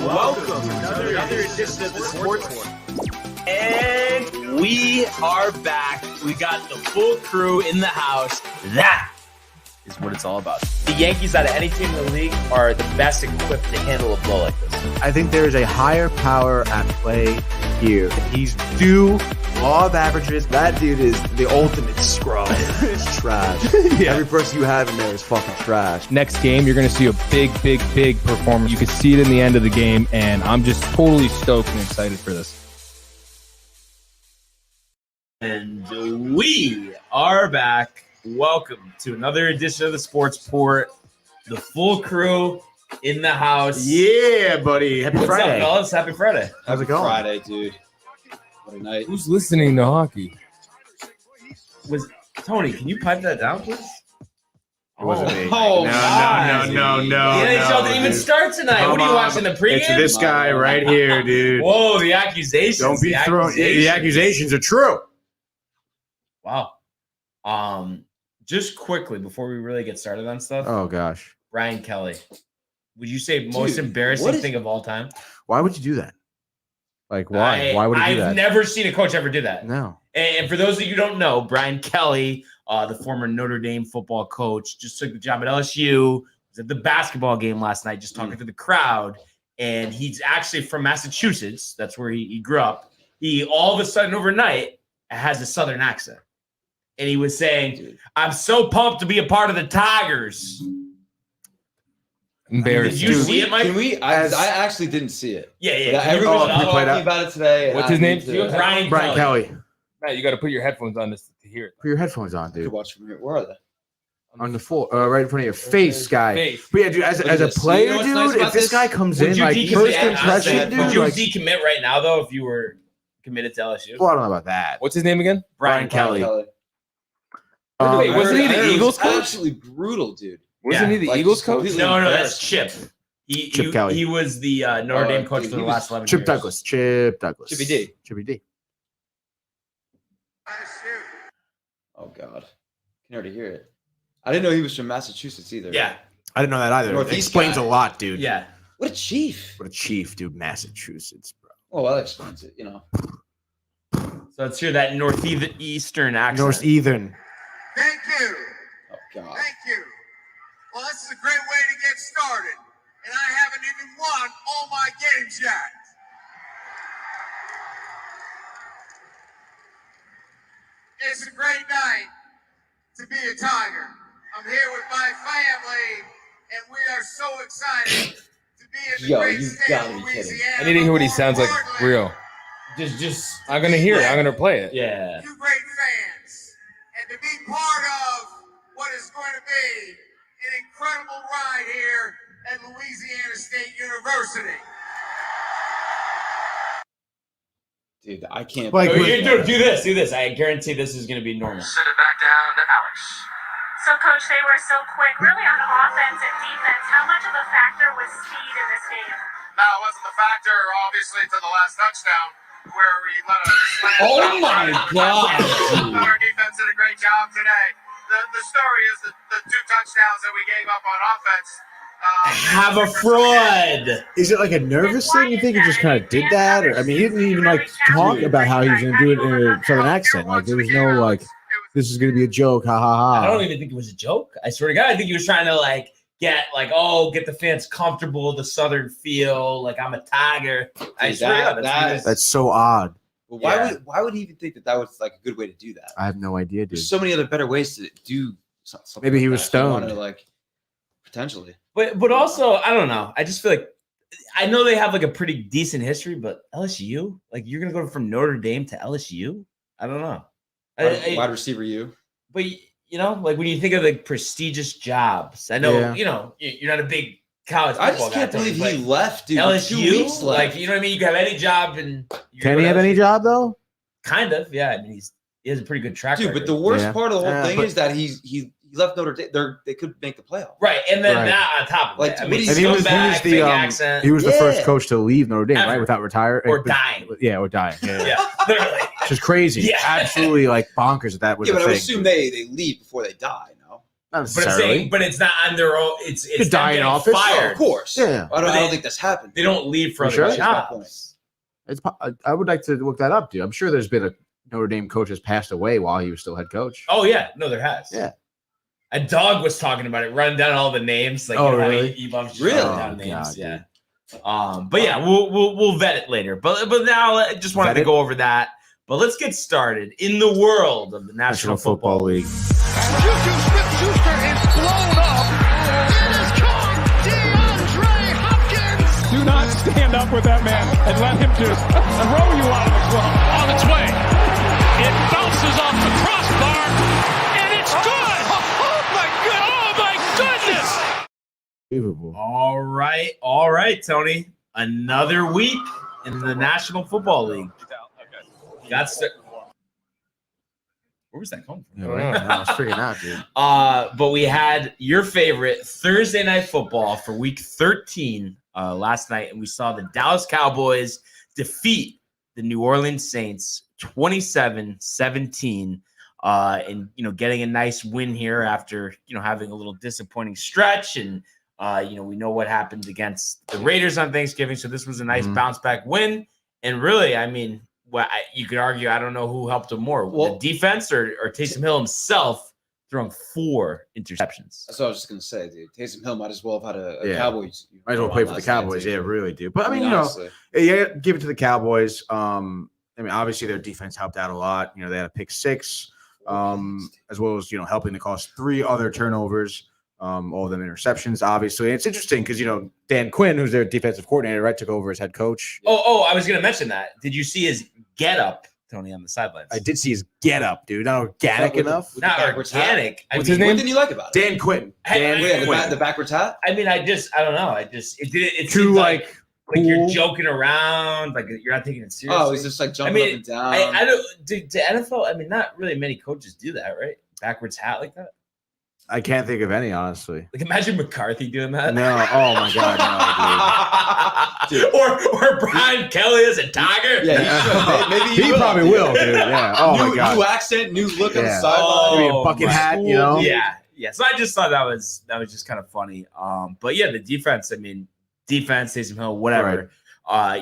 Welcome to another edition of the Sports Report. And we are back. We got the full crew in the house. That is what it's all about. The Yankees, out of any team in the league, are the best equipped to handle a blow like this. I think there is a higher power at play here. He's due law of averages. That dude is the ultimate scrub. It's trash. Yeah. Every person you have in there is fucking trash. Next game, you're going to see a big performance. You can see it in the end of the game, and I'm just totally stoked and excited for this. And we are back. Welcome to another edition of the Sports Report. The full crew in the house. Yeah, buddy. Happy What's Friday. up, fellas? Happy Friday. How's it going? Friday, dude. What a night. Who's listening to hockey? Tony, can you pipe that down, please? It wasn't me. Oh, no. The NHL didn't even start tonight. Come What are you on. watching, the pregame? It's this guy right here, dude. Whoa, the accusations. Don't be thrown. The accusations are true. Wow. Just quickly, before we really get started on stuff, Oh, gosh. Brian Kelly, would you say most embarrassing thing of all time? Why would you do that? Like, why? Why would he do that? I've never seen a coach ever do that. No. And for those of you who don't know, Brian Kelly, the former Notre Dame football coach, just took the job at LSU. Was at the basketball game last night, just talking to the crowd. And he's actually from Massachusetts. That's where he grew up. He all of a sudden overnight has a Southern accent. And he was saying, I'm so pumped to be a part of the Tigers. Embarrassing. Did you see it, Mike? Can we? I actually didn't see it. Yeah. Everyone's you played talking about it today. What's his name? Brian Kelly. Matt, you got to put your headphones on to hear it. Put your headphones on, I could dude. watch from here. Where are they? On the floor, right in front of your face, guy. Face. But yeah, dude, as a this. player, You know what's dude, nice if about this this? guy comes Would in, you like, decommit- first would impression, you dude, like, decommit right now, though, if you were committed to LSU? well, I don't know about that. What's his name again? Brian Kelly. Wait, wasn't he the I heard it Eagles was coach? Actually brutal, dude. Wasn't he the Like, Eagles just coach? completely- No, that's Chip. Chip Kelly. He was the Notre Dame coach dude, for the he last was 11 Chip years. Douglas. Chip Douglas. Chippy D. Chippy D. Oh God, can already hear it. I didn't know he was from Massachusetts either. Yeah. I didn't know that either. It Northeast explains guy. a lot, dude. Yeah. What a chief. What a chief, dude. Massachusetts, bro. Oh, well, that explains it. You know. So let's hear that northeastern accent. Northeastern. Thank you. Oh God. Thank you. Well, this is a great way to get started. And I haven't even won all my games yet. It's a great night to be a Tiger. I'm here with my family, and we are so excited to be in the Yo, great you state gotta of be kidding. Louisiana. I need to hear what he but sounds more like importantly, real. Just I'm going to hear it. I'm going to play it. yeah. You great fans, and to be part of what is going to be an incredible ride here at Louisiana State University. Dude, I can't. Like, Oh, do this. I guarantee this is going to be normal. Send it back down to Alex. So, Coach, they were so quick, really on offense and defense. How much of a factor was speed in this game? Now, it wasn't the factor, obviously, to the last touchdown, where we let a slam. Oh my God. Our defense did a great job today. The story is that the two touchdowns that we gave up on offense. Have a fraud. Is it like a nervous thing? You think he just kind of did that? Or, I mean, he didn't even like talk about how he was going to do it in a southern accent. Like, there was no like, this is going to be a joke. Ha ha I don't ha. even think it was a joke. I swear to God, I think he was trying to get the fans comfortable, the southern feel. Like, I'm a Tiger. I Dude, swear to God, That's so odd. But Yeah. why would he even think that was like a good way to do that? I have no idea, dude. There's so many other better ways to do something. Maybe he like was that if you wanted stoned. to, like, potentially. But also, I don't know. I just feel like I know they have like a pretty decent history, but LSU, like you're gonna go from Notre Dame to LSU. I don't know. Wide receiver, you. But you know, like when you think of the prestigious jobs, I know Yeah. you're not a big college I football just can't guy, Tony, believe he but left, dude. with 2 LSU, weeks left. like you know what I mean. You can have any job, and you're Can gonna he go have to any LSU. job though? Kind of, yeah. I mean, he has a pretty good track dude. record. But the worst Yeah. part of the whole Yeah, thing but- is that he left Notre Dame. They could make the playoff. right, and then Right. that on top of Like, it, I what mean, he's And he come was, back, he big was the accent, he was the first Yeah. coach to leave Notre Dame, Ever. right? Without retiring or dying. Yeah, or dying. Yeah, Yeah, literally. which is crazy. Yeah. Absolutely like bonkers that was Yeah, a but I would thing. assume they leave before they die. No. Not But I'm necessarily. saying, but it's not on their own. It's Could them die in getting office. Oh, fired. of course. Yeah. I But don't think that's happened. They don't leave for You other sure? That's my point. jobs. I would like to look that up, dude. I'm sure there's been a Notre Dame coach has passed away while he was still head coach. Oh yeah, no, there has. Yeah. A dog was talking about it, running down all the names. Like, Oh, you know, how really? he loves just Really? running down Oh, names. God, yeah. dude. But yeah, we'll vet it later. But now I just wanted Vet to it? go over that. But let's get started in the world of the National Football League. Juju Smith-Schuster is blown up. It is caught. DeAndre Hopkins. Do not stand up with that man and let him just throw you out of the club. On its way. It bounces off the crossbar, and it's good. Oh, my goodness. Unbelievable. All right, Tony. Another week in the National Football League. Where was that coming from? Yeah, right? I was freaking out, dude. But we had your favorite Thursday night football for week 13 last night, and we saw the Dallas Cowboys defeat the New Orleans Saints 27-17, and getting a nice win here after having a little disappointing stretch, and we know what happened against the Raiders on Thanksgiving, so this was a nice bounce back win. And really, I mean, you could argue, I don't know who helped him more, the defense or Taysom Hill himself throwing 4 interceptions. That's what I was just gonna say, dude. Taysom Hill might as well have had a Yeah. Cowboys. Might as well play for the Cowboys. Yeah, really, dude. But I mean, honestly. yeah, give it to the Cowboys. I mean, obviously their defense helped out a lot. They had a pick 6, as well as helping to cause 3 other turnovers. All of them interceptions, obviously. And it's interesting because Dan Quinn, who's their defensive coordinator, right, took over as head coach. Oh, I was gonna mention that. Did you see his get up, Tony, on the sidelines? I did see his get up, dude. Not organic enough. with the Not backwards organic. What's his What name? didn't you like about it? Dan Quinn. Dan Hey, Quinn. The backwards hat? I mean, I don't know. It Too seemed like you're cool. joking around, like you're not taking it seriously. Oh, he's just like jumping I mean, up and down. I don't. Do NFL? I mean, not really many coaches do that, right? Backwards hat like that. I can't think of any, honestly. Like, imagine McCarthy doing that. No. Oh my God, no, dude. or Brian Kelly as a Tiger. Yeah, maybe He probably will, dude. Yeah. Oh my God. New accent, new look on the Yeah. sideline. Maybe a bucket my hat, Yeah. So I just thought that was just kind of funny. But yeah, the defense. I mean, Taysom Hill, whatever.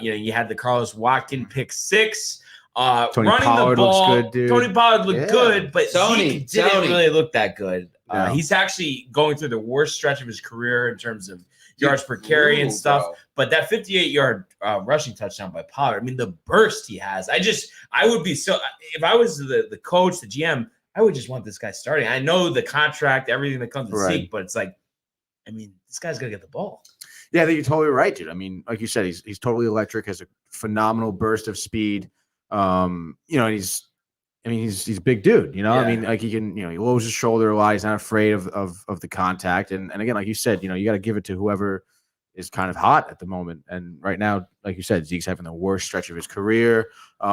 You had the Carlos Watkins pick 6. Tony Running Pollard the ball, looks good, dude. Tony Pollard looked Yeah. good, but Zeke didn't Tony. really look that good. No. He's actually going through the worst stretch of his career in terms of yards per carry and stuff. Bro. But that 58-yard rushing touchdown by Pollard, I mean, the burst he has. I would be so – if I was the coach, the GM, I would just want this guy starting. I know the contract, everything that comes with Right. Zeke, but it's like, I mean, this guy's got to get the ball. Yeah, I think you're totally right, dude. I mean, like you said, he's totally electric, has a phenomenal burst of speed. And he's big dude, I Yeah. mean, like he can, he lowers his shoulder a lot. He's not afraid of the contact. And again, like you said, you got to give it to whoever is kind of hot at the moment. And right now, like you said, Zeke's having the worst stretch of his career.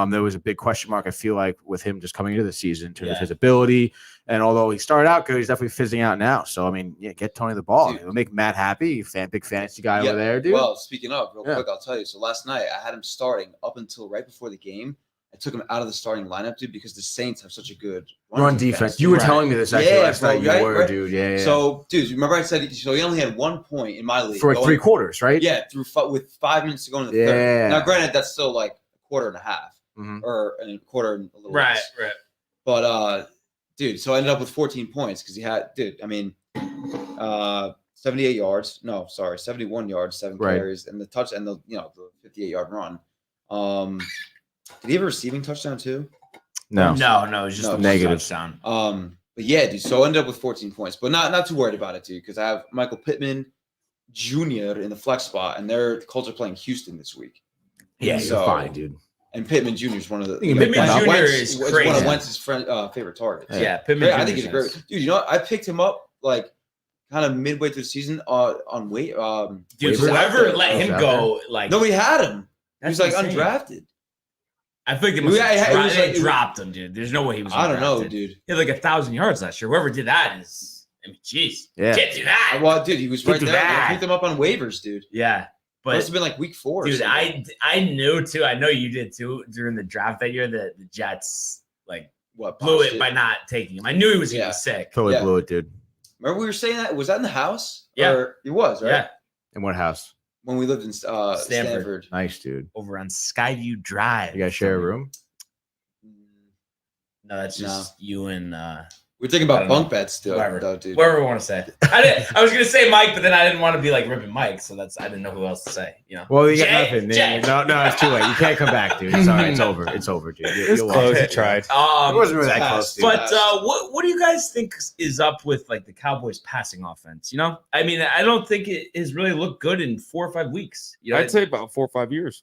There was a big question mark, I feel like, with him just coming into the season in terms of his ability. And although he started out good, he's definitely fizzing out now. So, I mean, yeah, get Tony the ball. Dude. It'll make Matt happy. Big fantasy guy over there, dude. Well, speaking of, real Yeah. quick, I'll tell you. So last night I had him starting up until right before the game. I took him out of the starting lineup, dude, because the Saints have such a good Run defense. You were Right. telling me this actually Yeah, last bro, night. You right, were, right. dude. Yeah. So, dude, remember I said so he only had 1 point in my league. For like going- 3 quarters, right? Yeah, with 5 minutes to go in the Yeah. third. Now, granted, that's still like a quarter and a half, Mhm. or a quarter and a little Right. less. Right. But, dude, so I ended up with 14 points because he had, 78 yards. No, sorry, 71 yards, 7 Right. carries, and the touch and the 58-yard run. Did he have a receiving touchdown too? No. No, it's just No, a negative. touchdown. But yeah, dude. So I ended up with 14 points, but not too worried about it, dude, because I have Michael Pittman Jr. in the flex spot, and the Colts are playing Houston this week. Yeah, So- you're fine, dude. And Pittman Jr. is one of the You can make Pittman that up. Jr. Wentz is one crazy. of Wentz's favorite targets. Yeah, Pittman Yeah, I Jr. think he's a is- great dude. You know what? I picked him up like kind of midway through the season on weight. Dude, Waivers out whoever there. let him Out go, like Nobody had him. He that's was like insane. undrafted. I think they must Yeah, have it was they like- it dropped him, dude. There's no way he was. I don't know, undrafted. dude. He had like 1,000 yards last year. Whoever did that is, I mean, jeez, Yeah. can't do that. Well, dude, he was right Can't do there. that. I picked him up on waivers, dude. Yeah, Must but have been like week 4. or dude, something. I knew too. I know you did too during the draft that year that the Jets like what blew botched it by not taking him. I knew he was gonna Yeah. be sick. Totally Yeah. blew it, dude. Remember we were saying that? Was that in the house? Yeah. Or it was, right? Yeah, In what house? When we lived in Stanford. Nice, dude. over on Skyview Drive. You guys share a room? No, that's just you and We're thinking I about don't bunk know. beds still, Whatever. though, dude. whatever we want to say. I was gonna say Mike, but then I didn't want to be like ripping Mike, so I didn't know who else to say. You know. Well, you got Jay, nothing. Jay. No, it's too late. You can't come back, dude. It's all right. It's over. It's over, dude. It was close. He tried. It wasn't really that close, dude. But what do you guys think is up with like the Cowboys passing offense? You know, I mean, I don't think it has really looked good in 4 or 5 weeks. You know, I'd say about 4 or 5 years.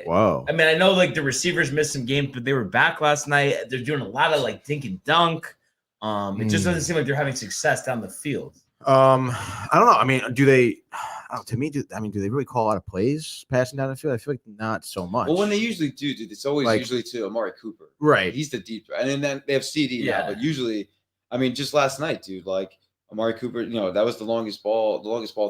Whoa. I mean, I know like the receivers missed some games, but they were back last night. They're doing a lot of like dink and dunk. It just doesn't seem like they're having success down the field. I don't know. I mean, do they? To me, do they really call a lot of plays passing down the field? I feel like not so much. Well, when they usually do, dude, it's always Like- usually to Amari Cooper. Right. He's the deep threat. And then they have CD Yeah. now, but usually, I mean, just last night, dude, like Amari Cooper, that was the longest ball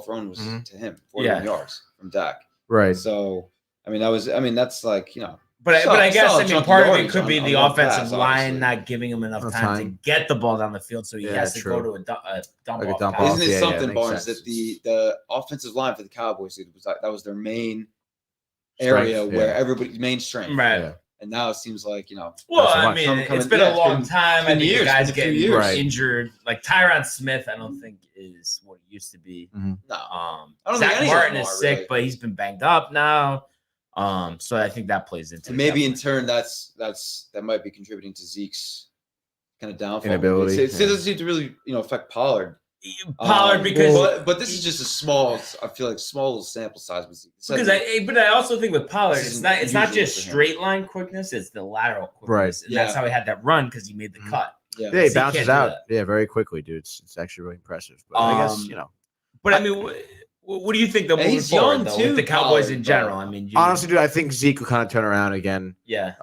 thrown was Mhm. to him, 41 yards from Dak. Right. So, that's like, But I guess solid chunk of part of it yardage could be on the one offensive pass, line obviously. not giving him enough Enough time to time. get the ball down the field, so he Yeah, has to true. go to a dump Like a off dump pass. off. Isn't it yeah, something, makes Barnes, sense. that the offensive line for the Cowboys, dude, that was their main area Strength, where yeah. everybody's main strength. Right. Yeah. And now it seems like, Well, Not so I much. mean, Coming- it's been yeah, a it's long been time. I think years, the guys it's been a getting few years. Right. injured. Like Tyron Smith, I don't think is what he used to be. no. I don't think Zach any of them Martin is are, sick, really. but he's been banged up now. So I think that plays into And it, maybe in definitely. turn that might be contributing to Zeke's kind of downfall. Inability, It yeah. doesn't seem to really affect Pollard. Pollard because but this is just a small. I feel like small sample size with Zeke. but I also think with Pollard, This it's not isn't just usual for him. straight line quickness; it's the lateral quickness, Right. and that's Yeah. how he had that run because he made the cut. yeah. Yeah, he So you bounces can't do out. that. Yeah, very quickly, dude. It's actually really impressive. But I guess But I mean, what do you think though And moving he's forward young, though too, with the Cowboys Pollard, in but- general? I mean, honestly, dude, I think Zeke will kind of turn around again. yeah,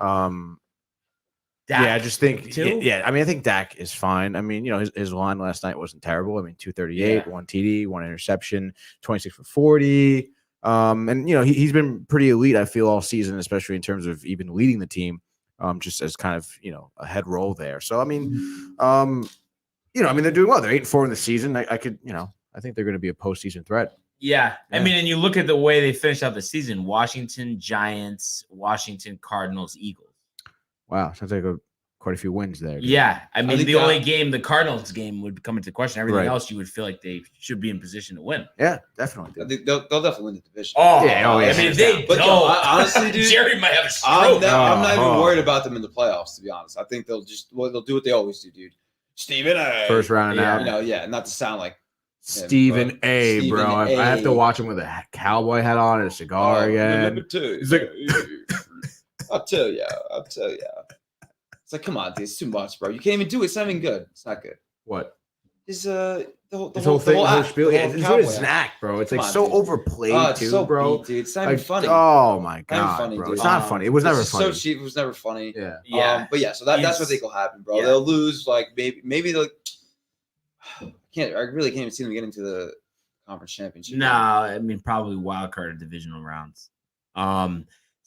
Yeah, I just think. too? Yeah, I mean, I think Dak is fine. I mean, his line last night wasn't terrible. I mean, 238, Yeah. 1 TD, 1 interception, 26 for 40. And he's been pretty elite. I feel all season, especially in terms of even leading the team. Just as kind of a head roll there. So I mean, they're doing well. They're 8-4 in the season. I could, I think they're going to be a postseason threat. yeah. I Yeah. mean, and you look at the way they finished out the season: Washington Giants, Washington Cardinals, Eagles. Wow, sounds like quite a few wins there. dude. Yeah, I mean, think the that- only game, the Cardinals game, would come into question. Everything Right. else, you would feel like they should be in position to win. Yeah, definitely. I Dude. think they'll definitely win the division. Oh, Yeah, oh, yeah, I mean, hands they down. But, don't. honestly, dude, Jerry might have a I'm stroke. not even Oh. worried about them in the playoffs. To be honest, I think they'll do what they always do, dude. Stephen A. First round Yeah. out. Not to sound like Stephen A, Stephen bro. I have to A. watch him with a cowboy hat on and a cigar again. He's like- I'll tell you. It's like, come on, dude, it's too much, bro. You can't even do it. It's not even good. It's not good. What? It's the whole This whole thing, the whole act, spiel. the Yeah, whole it's cowboy an act. act, bro. It's Come like on, so dude. overplayed, Oh, it's too, so bro. beat, dude. It's not even Like, funny. oh my Not even god, funny, bro. dude. It's not funny. It was never It's funny. so cheap. It was never funny. Yeah. Yeah, But yeah, so that's Yes. what I think will happen, bro. Yeah. They'll lose. Like maybe they'll. I really can't even see them getting to the conference championship. no, I mean, probably wild card or divisional rounds.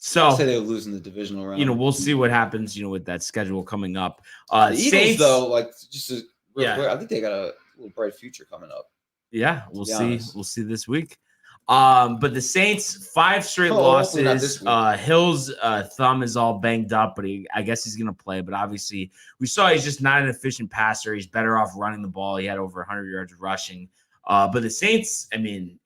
So I'll say they'll lose in the divisional round. we'll see what happens. With that schedule coming up. the Eagles, Saints, though, like just a real Yeah. quick, I think they got a little bright future coming up. yeah, we'll be see. honest. We'll see this week. But the Saints 5 straight Hopefully not losses. this week. Hill's thumb is all banged up, but I guess he's gonna play. But obviously, we saw he's just not an efficient passer. He's better off running the ball. He had over 100 yards rushing. But the Saints, I mean,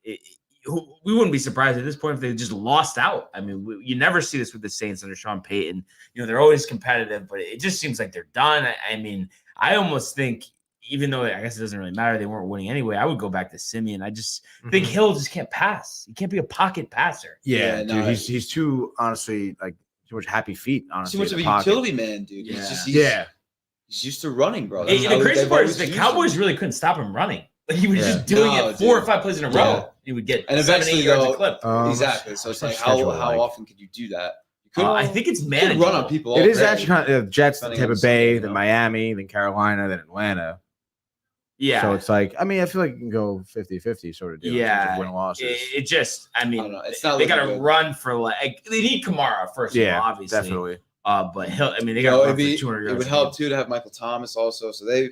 we wouldn't be surprised at this point if they just lost out. I mean, you never see this with the Saints under Sean Payton. They're always competitive, but it just seems like they're done. I mean, I almost think, even though I guess it doesn't really matter, they weren't winning anyway, I would go back to Simeon. I just think Hill just can't pass. He can't be a pocket passer. Yeah, Yeah, dude. no, He's too, honestly, like, too much happy feet, honestly. Too much in of a the pocket. utility man, dude. Yeah. He's used to running, bro. And That's how the crazy they've part is always the used Cowboys him. really couldn't stop him running. Like he was Yeah. just doing No, it 4 or dude. 5 plays in a row. Yeah. He would get And 7, eventually, 8 yards a though, clip. Exactly. So it's like schedule how like? often could you do that? You could I think it's you could manageable. run on people. It is already. actually kind of Jets, then Depending on Tampa the Bay, season, then Miami, then Carolina, then Atlanta. Yeah. So it's like, I mean, I feel like you can go 50-50 sort of deal. in terms Yeah. of win losses. It just, I mean, I don't know. It's not they got to looking good. run for like they need Kamara first Yeah, of all, obviously. definitely. But Hill, I mean, they You got know, to run for 200 yards. it would a help game. too to have Michael Thomas also. So they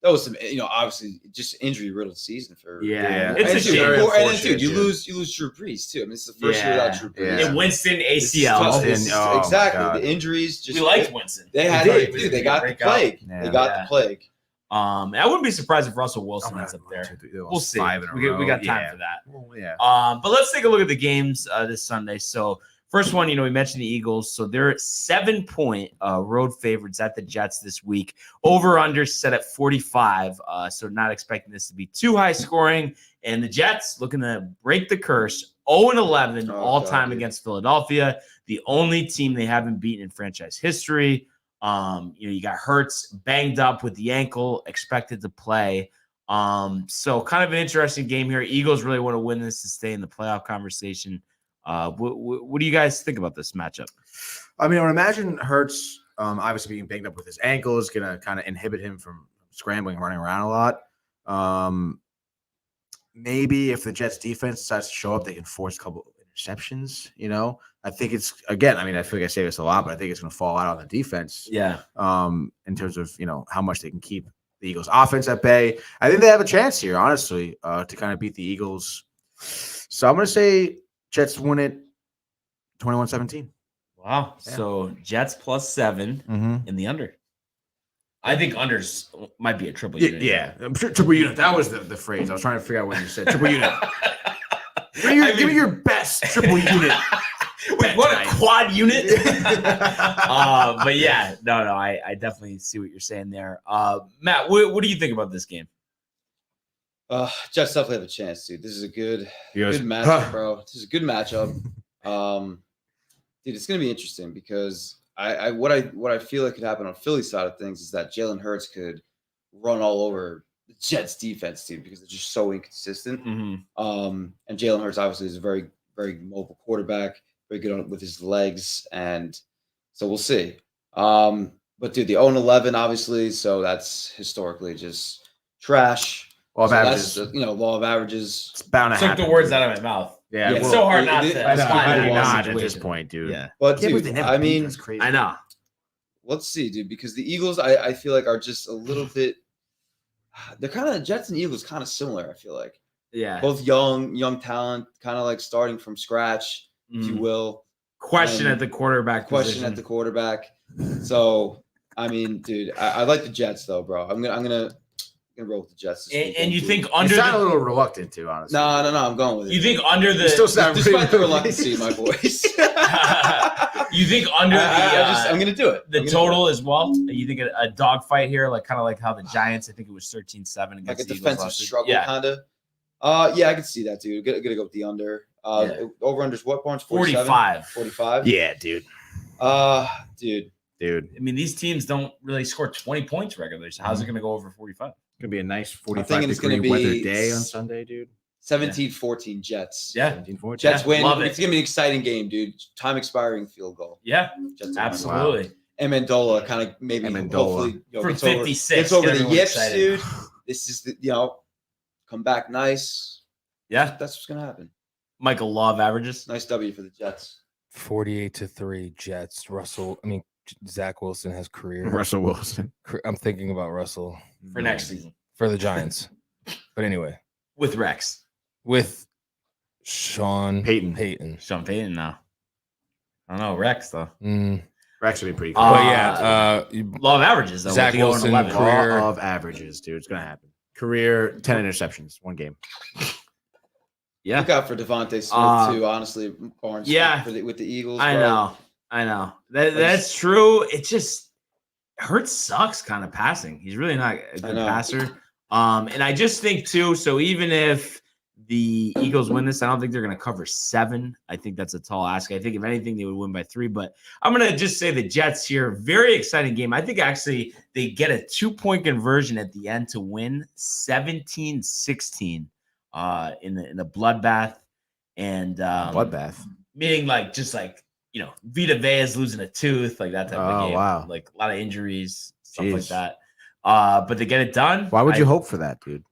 that was some, obviously just injury riddled season for. Yeah. It's It's a shame. And then, dude, you lose Drew Brees too. I mean, it's the first year without Drew Brees. Yeah. And Winston This is ACL. tough. This is- Oh, my exactly. God. The injuries just. We liked Winston. They had, did. dude. They got the Break up. plague. Yeah. They got the plague. I wouldn't be surprised if Russell Wilson ends up there. We'll see. 5 in a We row. got time Yeah. for that. Well, yeah. But let's take a look at the games this Sunday. So first one, we mentioned the Eagles. So they're 7-point road favorites at the Jets this week. Over under set at 45. So not expecting this to be too high scoring. And the Jets looking to break the curse. 0-11 all time against Philadelphia. The only team they haven't beaten in franchise history. You got Hurts banged up with the ankle, expected to play. So kind of an interesting game here. Eagles really want to win this to stay in the playoff conversation. What do you guys think about this matchup? I mean, I would imagine Hurts, obviously being banged up with his ankle, is going to kind of inhibit him from scrambling, running around a lot. Maybe if the Jets defense decides to show up, they can force a couple of interceptions. I think it's, again, I feel like I say this a lot, but I think it's going to fall out on the defense. Yeah. In terms of, how much they can keep the Eagles offense at bay. I think they have a chance here, honestly, to kind of beat the Eagles. So I'm going to say Jets win it 21-17. Wow. Yeah. So Jets +7 in the under. I think unders might be a triple unit. Yeah. I'm sure triple unit. That was the phrase. I was trying to figure out what you said. Triple unit. Give me your best triple unit. Wait, what a quad unit. But yeah, no, I definitely see what you're saying there. Matt, what do you think about this game? Jets definitely have a chance, dude. This is a good matchup, bro. This is a good matchup. Dude, it's gonna be interesting because what I feel like could happen on Philly's side of things is that Jalen Hurts could run all over the Jets defense, dude, because they're just so inconsistent. Mm-hmm. And Jalen Hurts obviously is a very, very mobile quarterback, very good with his legs, and so we'll see. But dude, the 0-11, obviously, so that's historically just trash. Law of averages. That's, law of averages. It's bound to Took happen. the words out of my mouth. Yeah, It's well, so hard not to. I know, find how do that you one not at this situation. point, dude? Yeah, But Can't believe dude, they never I beat mean, us. Crazy. I know. let's see, dude, because the Eagles, I feel like are just a little bit. They're kind of Jets and Eagles, kind of similar. I feel like Yeah. both young talent, kind of like starting from scratch, if you will. Question And at the quarterback. Question position. at the quarterback. So I mean, dude, I like the Jets though, bro. I'm gonna roll with the Jets. This And weekend, you dude. think You under sound a the, little reluctant to, honestly. No, I'm going with it. you think under the You still sound Despite the really- reluctancy in my voice. you think under I'm gonna do it. the I'm gonna total as well? You think a dog fight here, like kind of like how the Giants, I think it was 13-7 against like a the Eagles defensive last week. struggle, Yeah. kind of. Yeah, I can see that, dude. Gonna go with the under. Over unders what, Barnes? 45. 45. Yeah, dude. Dude. I mean, these teams don't really score 20 points regularly. So how's it going to go over 45? Gonna be a nice thinking 45 it's gonna degree weather be day on Sunday, dude. 17-14 Jets. Yeah. 17-14. Jets win. Love it. It's gonna be an exciting game, dude. Time expiring field goal. Yeah, Jets win. absolutely. Amendola kind of maybe Amendola. hopefully From gets over 56, gets over get the everyone yips, excited. dude. This is the come back nice. Yeah. That's what's gonna happen. Michael, law of averages. Nice W for the Jets. 48-3 Jets. Zach Wilson has career. Russell Wilson. I'm thinking about Russell For next season for the Giants. But anyway, with Rex. with Sean Payton. Sean Payton now. I don't know. Rex, though. Rex would be pretty cool. But yeah, Law of averages, though. Zach with the Wilson, 0-11. career- Law of averages, dude. It's gonna happen. Career 10 interceptions, one game. Yeah. Look out for Devontae Smith too. Honestly, Barnes. Yeah. with the Eagles. I bro. know. That's true. It just Hurts sucks kind of passing. He's really not a good passer. And I just think too, so even if the Eagles win this, I don't think they're going to cover 7. I think that's a tall ask. I think if anything, they would win by 3. But I'm going to just say the Jets here, very exciting game. I think actually they get a 2-point conversion at the end to win 17-16 in the bloodbath. And Bloodbath. meaning Vita Vea is losing a tooth, like that type of game. Wow. Like a lot of injuries, stuff Jeez. like that. But they get it done. Why would you hope for that, dude?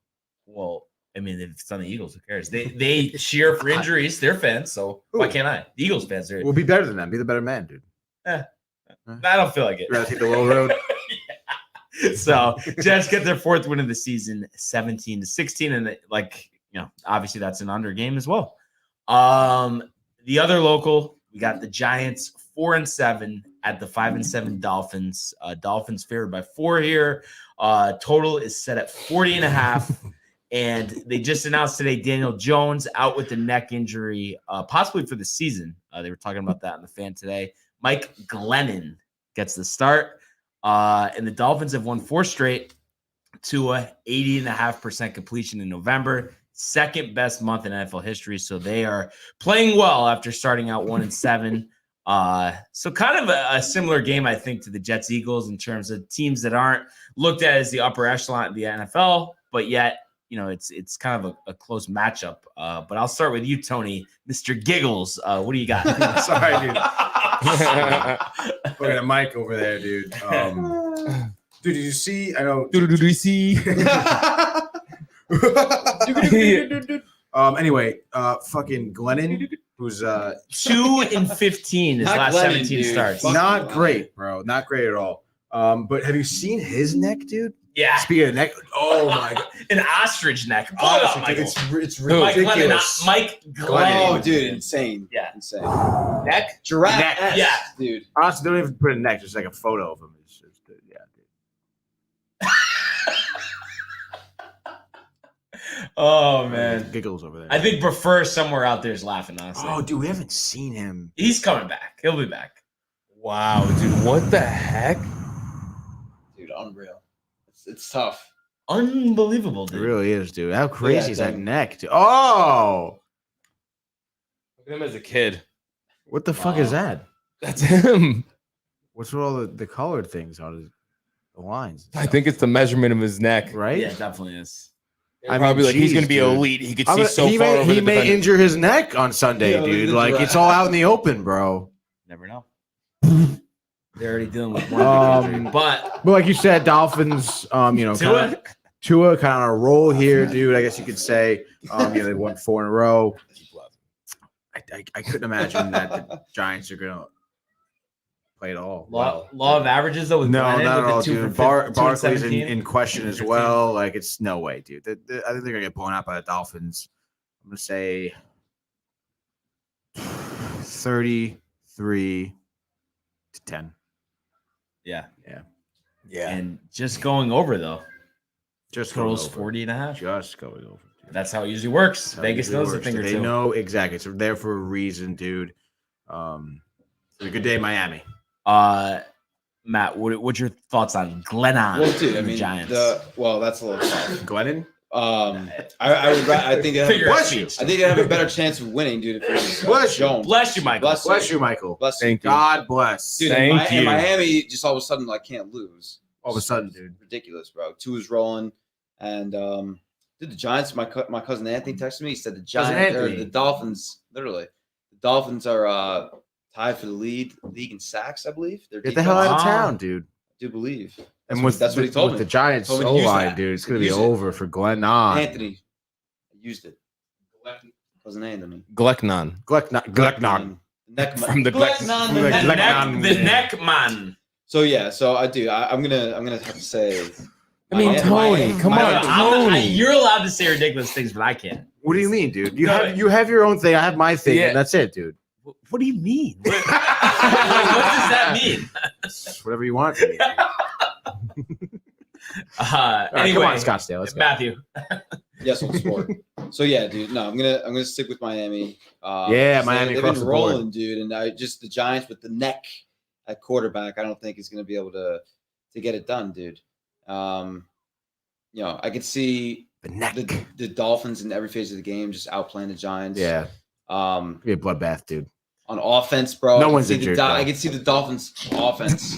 Well, I mean, if it's on the Eagles, who cares? They cheer for injuries. They're fans, so why can't I? The Eagles fans are. We'll be better than them. Be the better man, dude. I don't feel like it. Rather take the low road. So Jets get their 4th win of the season, 17-16, and obviously that's an under game as well. The other local, we got the Giants 4-7 at the 5-7 Dolphins. Dolphins favored by 4 here. Total is set at 40.5. And they just announced today Daniel Jones out with the neck injury, possibly for the season. They were talking about that in the Fan today. Mike Glennon gets the start. And the Dolphins have won 4 straight to a 80.5% completion in November. Second best month in NFL history. So they are playing well after starting out 1-7. So kind of a similar game, I think, to the Jets Eagles in terms of teams that aren't looked at as the upper echelon of the NFL, but yet, it's kind of a close matchup. But I'll start with you, Tony, Mr. Giggles. What do you got? Sorry, dude. Putting a mic over there, dude. Dude, did you see? I know. Do you see? Anyway, fucking Glennon, who's 2-15 his last Glennon, 17 dude. starts. not great, bro. Not great at all. But have you seen his neck, dude? Yeah, Speaking of neck, oh my god, an ostrich neck. Pull it up, Michael. it's Mike Glennon, ridiculous. Mike Glennon. Oh, dude, insane. Yeah. Insane. Neck. Giraffe. Neck. Yeah. Dude. Honestly, don't even put a neck, just like a photo of him. It's good. Yeah, dude. Oh man, Giggles over there. I think Prefer somewhere out there is laughing. Honestly, Oh, dude, we haven't seen him. he's coming back. He'll be back. Wow, dude, what the heck? Dude, unreal. It's tough. Unbelievable, It dude. really is, dude. How crazy is that dang. neck, dude? Oh, Look at him as a kid. what the fuck is that? That's him. What's with all the colored things on the lines? I think it's the measurement of his neck. Right? Yeah, it definitely is. I Probably mean, like he's geez, gonna be dude. elite. He could I'm see gonna- so he far may, over he the may defender. injure his neck on Sunday, Yeah, look at dude. the Like giraffe. it's all out in the open, bro. Never know. They're already dealing with one big injury, but But like you said, Dolphins, Tua kind of on a roll here, dude. I guess you could say, they won 4 in a row. I couldn't imagine that the Giants are gonna play it all. law of averages though with No, Glennon not with at all, the 2 dude. for 2 and Barkley's 17. in question as well. Like it's no way, dude. I think they're gonna get blown out by the Dolphins. I'm gonna say 33-10. Yeah. Yeah. And just going over though. Just going Totals over. 40.5. Just going over. Dude. That's how it usually works. That's how Vegas it usually knows a works. thing or They two. know exactly. It's there for a reason, dude. It's a good day, Miami. Matt, what's your thoughts on Glennon? Well, dude, I and the mean, Giants. that's a little tough. Glennon? I think they Figure have, of speech. I think they have a better chance of winning, dude. If it was Bless you. Jones. Bless you, Michael. Bless you, Michael. Bless you. Thank you. God bless. Dude, Thank and you. Miami just all of a sudden can't lose. All of a sudden, dude. Ridiculous, bro. 2 is rolling, and dude, the Giants. My cousin Anthony texted me. He said the Giants or Anthony. the Dolphins. Literally, the Dolphins are tied for the league in sacks. I believe. Their Get the hell out of Ah. town, dude. I do believe. And That's what he told with me. the Giants Told me to use O-line, that. dude, it's going to be Use it. over for Glennon. Anthony used it. Cousin Anthony. Glecknon. Glennon. Neck From the Glecknon. From the Glecknon. The neck man. So yeah, so I'm gonna have to say. I mean, Tony, come on, Tony. You're allowed to say ridiculous things, but I can't. What do you mean, dude? You No, have your own thing. I have my thing, Yeah. and that's it, dude. What do you mean? What does that mean? It's whatever you want. From me. All right, Anyway, come on, Scottsdale. Let's go. Matthew. Yes, on sport. So yeah, dude. No, I'm gonna stick with Miami. Yeah, Miami They've across been the board. rolling, dude, and the Giants with the neck at quarterback. I don't think is gonna be able to get it done, dude. I could see The neck. the Dolphins in every phase of the game just outplaying the Giants. Yeah, On be a bloodbath, dude. offense, bro. No I one's can see injured, the bro. I can see the Dolphins offense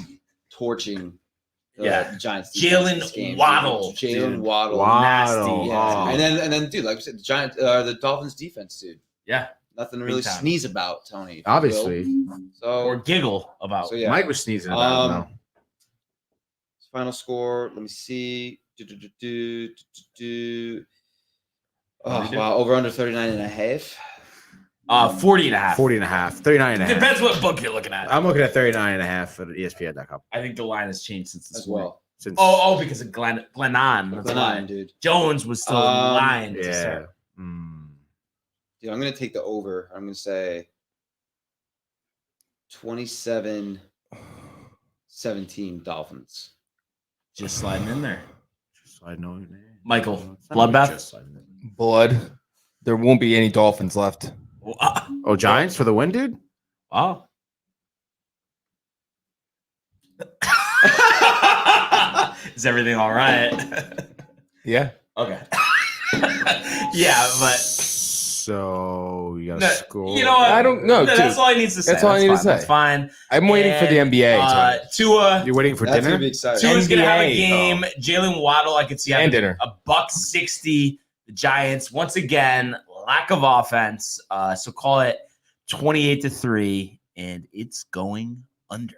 torching. The Giants. Jalen this game, dude. Waddle, Jalen dude. Waddle. Nasty. Oh. And then, dude, like I said, the Dolphins defense, dude. Yeah. Nothing to Big really time. sneeze about, Tony. if you Obviously. will. So, Or giggle about. so yeah. Mike was sneezing about it, though. Final score. Let me see. Oh, wow. Over under 39.5. 40.5. 40.5. 39.5. Depends what book you're looking at. I'm looking at 39.5 at ESPN.com. I think the line has changed since this As morning. well. Since because of Glennon. That's why. Glennon, dude. Jones was still in line. To yeah. start. Dude, I'm gonna take the over. I'm gonna say 27-17 Dolphins. Just sliding in there. Sliding over. Michael, bloodbath. Blood. There won't be any Dolphins left. Oh, Giants for the win, dude. Oh. Is everything all right? Yeah. Okay. Yeah, but So you got to score. you know what? I don't know. That's dude. all he needs to say. That's all I need to say. That's fine. I'm waiting for the NBA. Tua. You're waiting for That's dinner. gonna be exciting. Tua's gonna have a NBA. game. Jalen Waddle, I could see And having dinner. $160. The Giants once again lack of offense. So call it 28-3, and it's going under.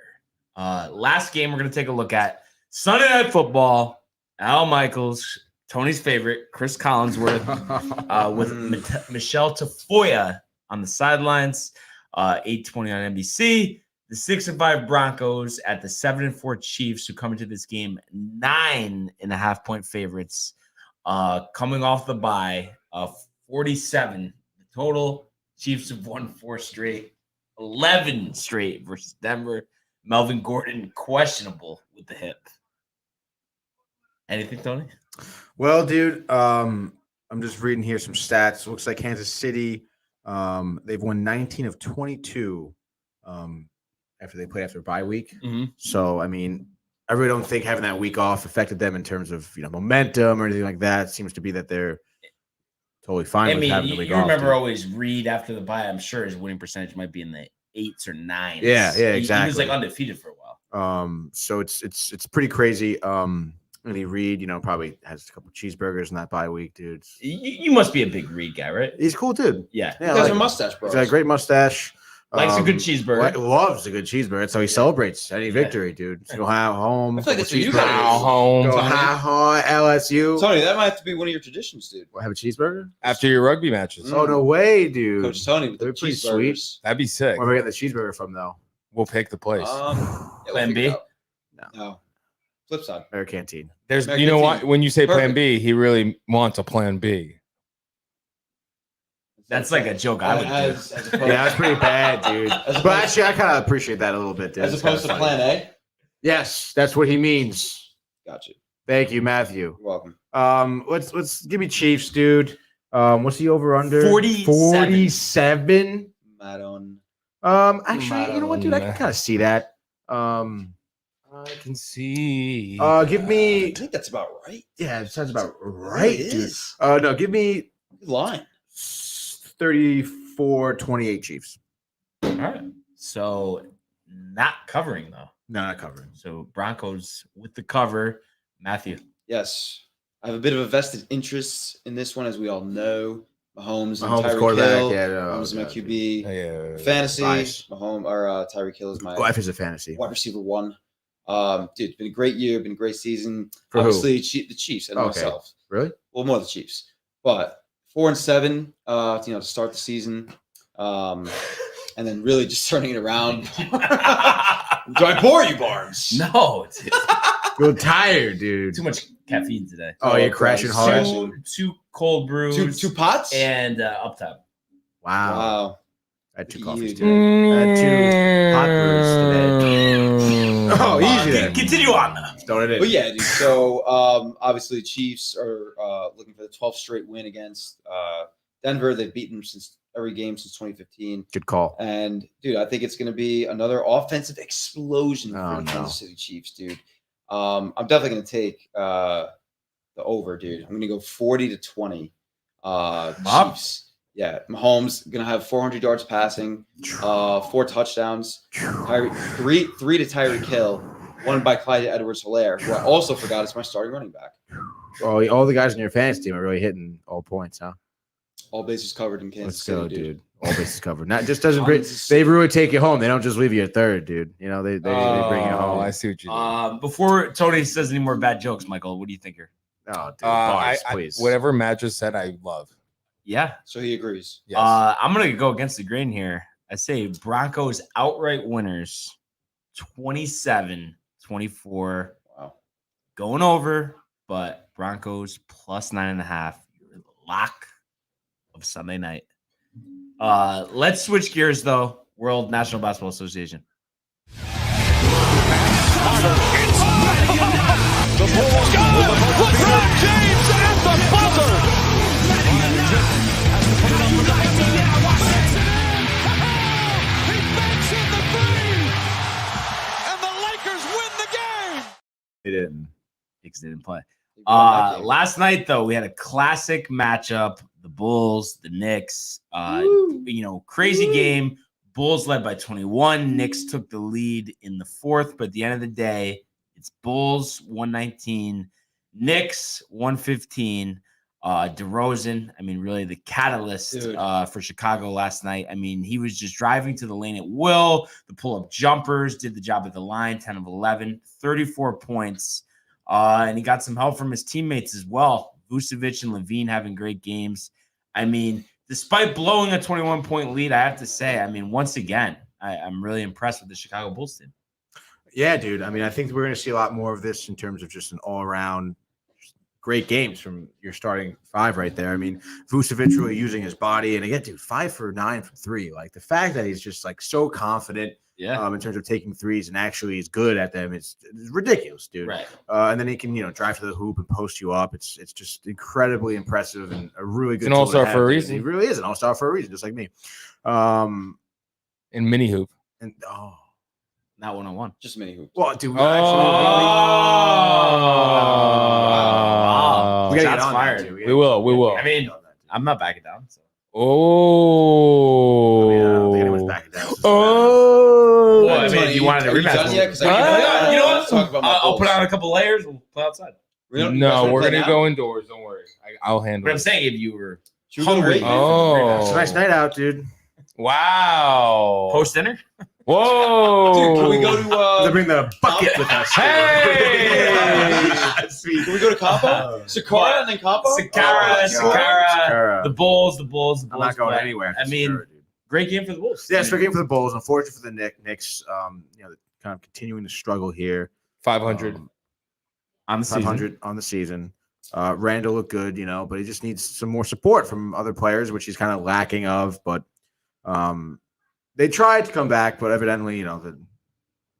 Last game we're gonna take a look at Sunday Night Football. Al Michaels, Tony's favorite, Chris Collinsworth, with Michelle Tafoya on the sidelines. 8:20 on NBC. The 6-5 Broncos at the 7-4 Chiefs, who come into this game 9.5-point favorites, coming off the bye. 47 total. Chiefs have won 4 straight, 11 straight versus Denver. Melvin Gordon questionable with the hip. Anything, Tony? Well, dude, I'm just reading here some stats. Looks like Kansas City, they've won 19 of 22 after they played after bye week. Mm-hmm. So, I mean, I really don't think having that week off affected them in terms of momentum or anything like that. It seems to be that they're totally fine with having the week you off. remember dude. always Reed after the bye. I'm sure his winning percentage might be in the 8s or 9s. Yeah, He exactly. was like undefeated for a while. So it's pretty crazy. Andy Reid, probably has a couple cheeseburgers in that bye week, dude. You must be a big Reed guy, right? He's a cool dude. Yeah. He has a mustache, bro. He's got a great mustache. Likes a good cheeseburger. Loves a good cheeseburger. That's how he celebrates any victory, dude. So go home. I feel like that's what you cheeseburgers. gotta do. Home. Go home, LSU. Tony, that might have to be one of your traditions, dude. Have a cheeseburger? After your rugby matches. Oh, no way, dude. Coach Tony with the They're pretty sweet. cheeseburgers. That'd be sick. Where we get the cheeseburger from, though? We'll pick the place. Plan B? No. Flip side. Our canteen. There's, American you know what? team. When you say Plan Perfect. B, he really wants a Plan B. That's like a joke I would do. As opposed, Yeah, that's pretty bad, dude. As But actually, I kind of appreciate that a little bit, dude. as It's opposed to kinda funny. Plan A. Yes, that's what he means. Gotcha. Thank you, Matthew. You're welcome. Let's give me Chiefs, dude. What's the over under? 47. 47. Matt on. Actually, you know what, dude? I can kind of see that. I can see. Give me. I think that's about right. Yeah, it sounds about right, It dude. is. No, give me Good line. 34-28 Chiefs. All right. So not covering though. No, not covering. So Broncos with the cover. Matthew. Yes. I have a bit of a vested interest in this one, as we all know. Mahomes and Mahomes Tyreek quarterback. Hill. Yeah, no, Mahomes is my okay. QB. Yeah. Fantasy. Bias. Mahomes or Tyreek Hill is my Life is a fantasy. wide receiver 1. Dude, it's been a great year, been a great season. For who? Obviously, the Chiefs and Okay. myself. Really? Well, more the Chiefs. But 4-7, to start the season. And then really just turning it around. Do I bore you, Barnes? No, it's You're tired, dude. too much caffeine today. Oh, you're crashing hard. Two cold brews. Two pots? And uptime. Wow. Wow. I had 2 Look at coffees you, today. I had 2 hot brews today. Oh, easy then. Continue on. Started it. But yeah, dude. So obviously, Chiefs are looking for the 12th straight win against Denver. They've beaten since every game since 2015. Good call. And dude, I think it's going to be another offensive explosion for Oh, the no. Kansas City Chiefs, dude. I'm definitely going to take the over, dude. I'm going to go 40-20. Chiefs. Yeah, Mahomes going to have 400 yards passing, 4 touchdowns. Three to Tyreek Hill, 1 by Clyde Edwards-Helaire, who I also forgot is my starting running back. Oh, all the guys in your fantasy team are really hitting all points, huh? All bases covered in Kansas Let's City, go, dude. dude. All bases covered. That just doesn't bring. Kansas They City. really take you home. They don't just leave you a third, dude. They bring you Oh, home. I see what you did. Before Tony says any more bad jokes, Michael, what do you think here? Oh, dude, bars, please. Whatever Matt just said, I love. Yeah. So he agrees. Yes. I'm gonna go against the grain here. I say Broncos outright winners, 27-24. Wow. going over, but Broncos plus 9.5. Your lock of Sunday night. Let's switch gears though. World National Basketball Association. The Bulls go! LeBron James at the buzzer! He makes it the three! And the Lakers win the game! They didn't. Knicks didn't play. Last night, though, we had a classic matchup. The Bulls, the Knicks. Crazy game. Bulls led by 21. Knicks took the lead in the fourth, but at the end of the day, it's Bulls 119, Knicks 115. DeRozan, really the catalyst for Chicago last night. He was just driving to the lane at will. The pull-up jumpers did the job at the line, 10 of 11, 34 points. And he got some help from his teammates as well. Vucevic and Levine having great games. Despite blowing a 21-point lead, I have to say, once again, I'm really impressed with the Chicago Bulls team. Yeah, dude. I think we're going to see a lot more of this in terms of just an all-around great games from your starting five right there. Vucevic really using his body. And again, dude, 5 for 9 from 3. Like, the fact that he's just, so confident in terms of taking threes and actually is good at them, it's ridiculous, dude. Right. And then he can, drive to the hoop and post you up. It's just incredibly impressive and a really good. He's an all-star for a reason. He really is an all-star for a reason, just like me. In mini hoop. And not one-on-one. Just mini hoop. Well, dude, we we gotta get on fired. that, We will. I'm not backing down. So. I don't think anyone's backing down. If you wanted to rematch, you know what? I'll put on a couple layers. We'll play outside. No, we're gonna go indoors. Don't worry. I'll handle But it. I'm saying if you were hungry. It's a nice night out, dude. Wow. Post dinner. Whoa. Dude, can we go to bring the bucket with us? Hey. Can we go to Campo? Sakara and then Campo? Sakara. The Bulls. I'm not going anywhere. Great game for the Bulls. Yeah, it's a great game for the Bulls. Unfortunate for the Knicks. Kind of continuing to struggle here. 500 on the season. 500 on the season. Randall looked good, but he just needs some more support from other players, which he's kind of lacking of. But they tried to come back, but evidently, the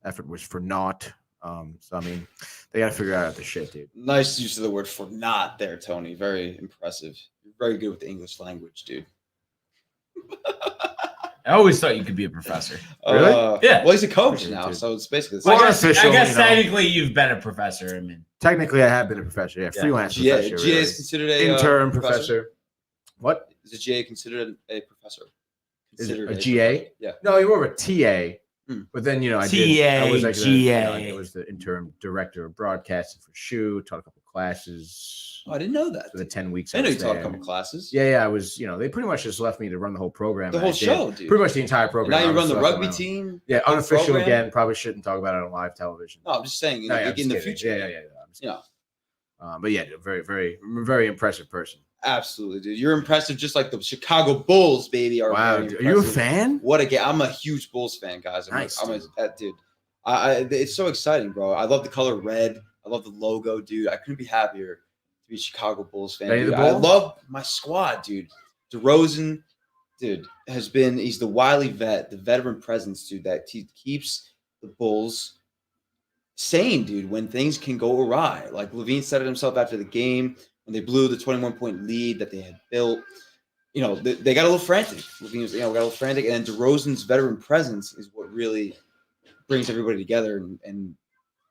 effort was for naught. They got to figure out the shit, dude. Nice use of the word for not there, Tony. Very impressive. You're very good with the English language, dude. I always thought you could be a professor. Really? Yeah. Well, he's a coach now, so it's basically the same. I guess technically you've been a professor. Technically, I have been a professor. Yeah, freelance professor. GA is considered a intern professor. What? Is a GA considered a professor? Is it a GA? Yeah. No, you're more of a TA. But then, I was GA. I was the interim director of broadcasting for SHU, taught a couple classes. Oh, I didn't know that. For the 10 weeks. I know you taught a couple classes. Yeah. I was, they pretty much just left me to run the whole program. The whole show, dude. Pretty much the entire program. And now you run the rugby team. Yeah, unofficial again. Probably shouldn't talk about it on live television. No, I'm just saying in the future. Yeah. But yeah, very, very, very impressive person. Absolutely, dude. You're impressive, just like the Chicago Bulls, baby. Wow, dude. Are you a fan? What a game! I'm a huge Bulls fan, guys. Nice, dude. It's so exciting, bro. I love the color red. I love the logo, dude. I couldn't be happier to be a Chicago Bulls fan. Dude. I love my squad, dude. DeRozan, dude, he's the wily vet, the veteran presence, dude, that keeps the Bulls sane, dude, when things can go awry. Like Levine said it himself after the game. When they blew the 21-point lead that they had built, they got a little frantic. Levine was, got a little frantic, and DeRozan's veteran presence is what really brings everybody together and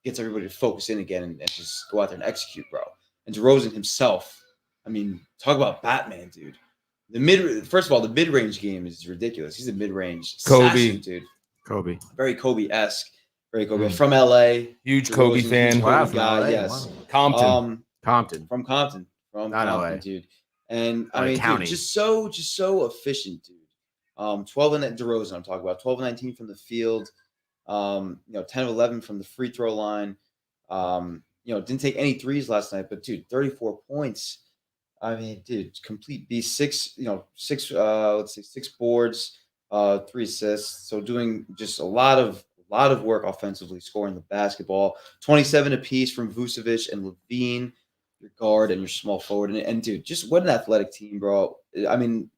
gets everybody to focus in again and just go out there and execute, bro. And DeRozan himself, talk about Batman, dude. First of all, the mid-range game is ridiculous. He's a mid-range assassin, dude. Kobe. Very Kobe-esque. Very Kobe. From LA. Huge Kobe fan. Wow, from guy, yes. Wow. Compton. From Compton, LA. dude. And County. Dude, just so efficient, dude. 12 and DeRozan, I'm talking about 12 and 19 from the field. 10 of 11 from the free throw line. Didn't take any threes last night, but dude, 34 points. Dude, complete beast. Six boards, 3 assists. So doing just a lot of A lot of work offensively, scoring the basketball. 27 apiece from Vucevic and Levine, your guard and your small forward. And dude, just what an athletic team, bro. I mean,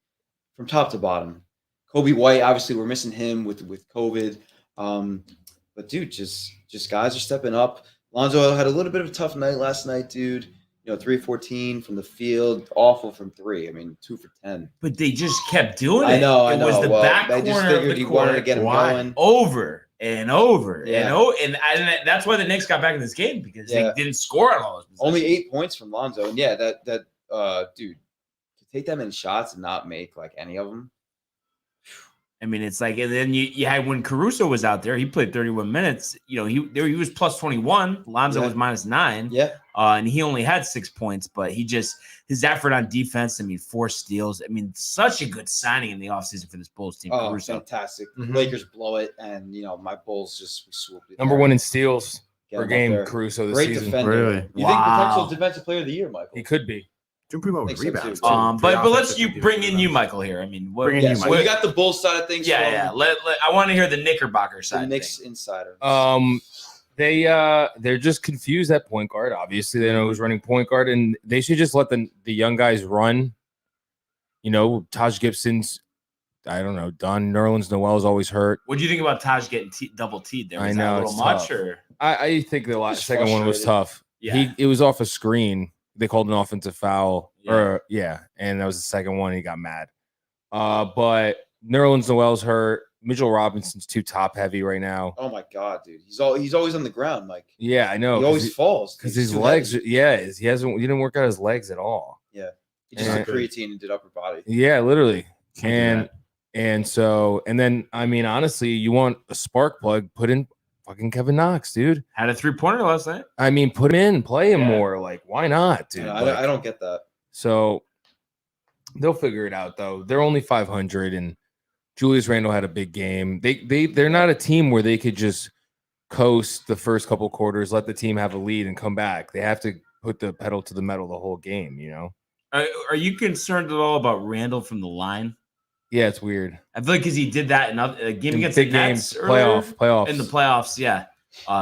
from top to bottom. Kobe White, obviously, we're missing him with COVID. But dude, just guys are stepping up. Lonzo had a little bit of a tough night last night, dude. 3-14 from the field, awful from 3. I mean, 2 for 10. But they just kept doing it. I know. It was the back they just corner of figured the he wanted to court get him going over and over Yeah. and that's why the Knicks got back in this game because Yeah. they didn't score on all those possessions. Only 8 points from Lonzo. And yeah, that dude, to take that many shots and not make like any of them. I mean, it's like, and then you had when Caruso was out there, he played 31 minutes. He was plus 21. Lonzo was minus 9. Yeah. And he only had 6 points, but his effort on defense, 4 steals. Such a good signing in the offseason for this Bulls team. Oh, Caruso. fantastic. Lakers blow it, and my Bulls just swooped it. Number 1 in steals Get per him up game, there. Caruso this Great season. defender. Really? You think Wow. potential defensive player of the year, Michael? He could be. Doing pretty well with Makes sense, rebounds. too. But let's bring in you, Michael, here. Bring in Yeah, you, so Michael. you got the Bulls side of things. Yeah. I want to hear the Knickerbocker The side. Knicks insider. They're just confused at point guard. Obviously, they know who's running point guard, and they should just let the young guys run. Taj Gibson's, I don't know, done. Nerlens Noel's always hurt. What do you think about Taj getting double teed there? Was I know, that a little it's much, tough. or I think the Just second one was frustrated. tough. Yeah. It was off a screen. They called an offensive foul, Yeah. and that was the second one. He got mad. But Nerlens Noel's hurt. Mitchell Robinson's too top heavy right now. Oh my god, dude, he's always on the ground, Mike. Yeah, I know. He always falls because He's his too legs. heavy. He didn't work out his legs at all. He just took creatine and did upper body. Yeah, literally. Can't do And then honestly, you want a spark plug? Put in fucking Kevin Knox, dude. had a 3-pointer last night? Put him in, play him more. Like, why not, dude? I don't get that. So they'll figure it out, though. They're only 500, and Julius Randle had a big game. They're not a team where they could just coast the first couple quarters, let the team have a lead, and come back. They have to put the pedal to the metal the whole game. Are you concerned at all about Randall from the line? Yeah, it's weird. I feel like because he did that in a game against big the Nets games, earlier playoffs. in the playoffs. Yeah,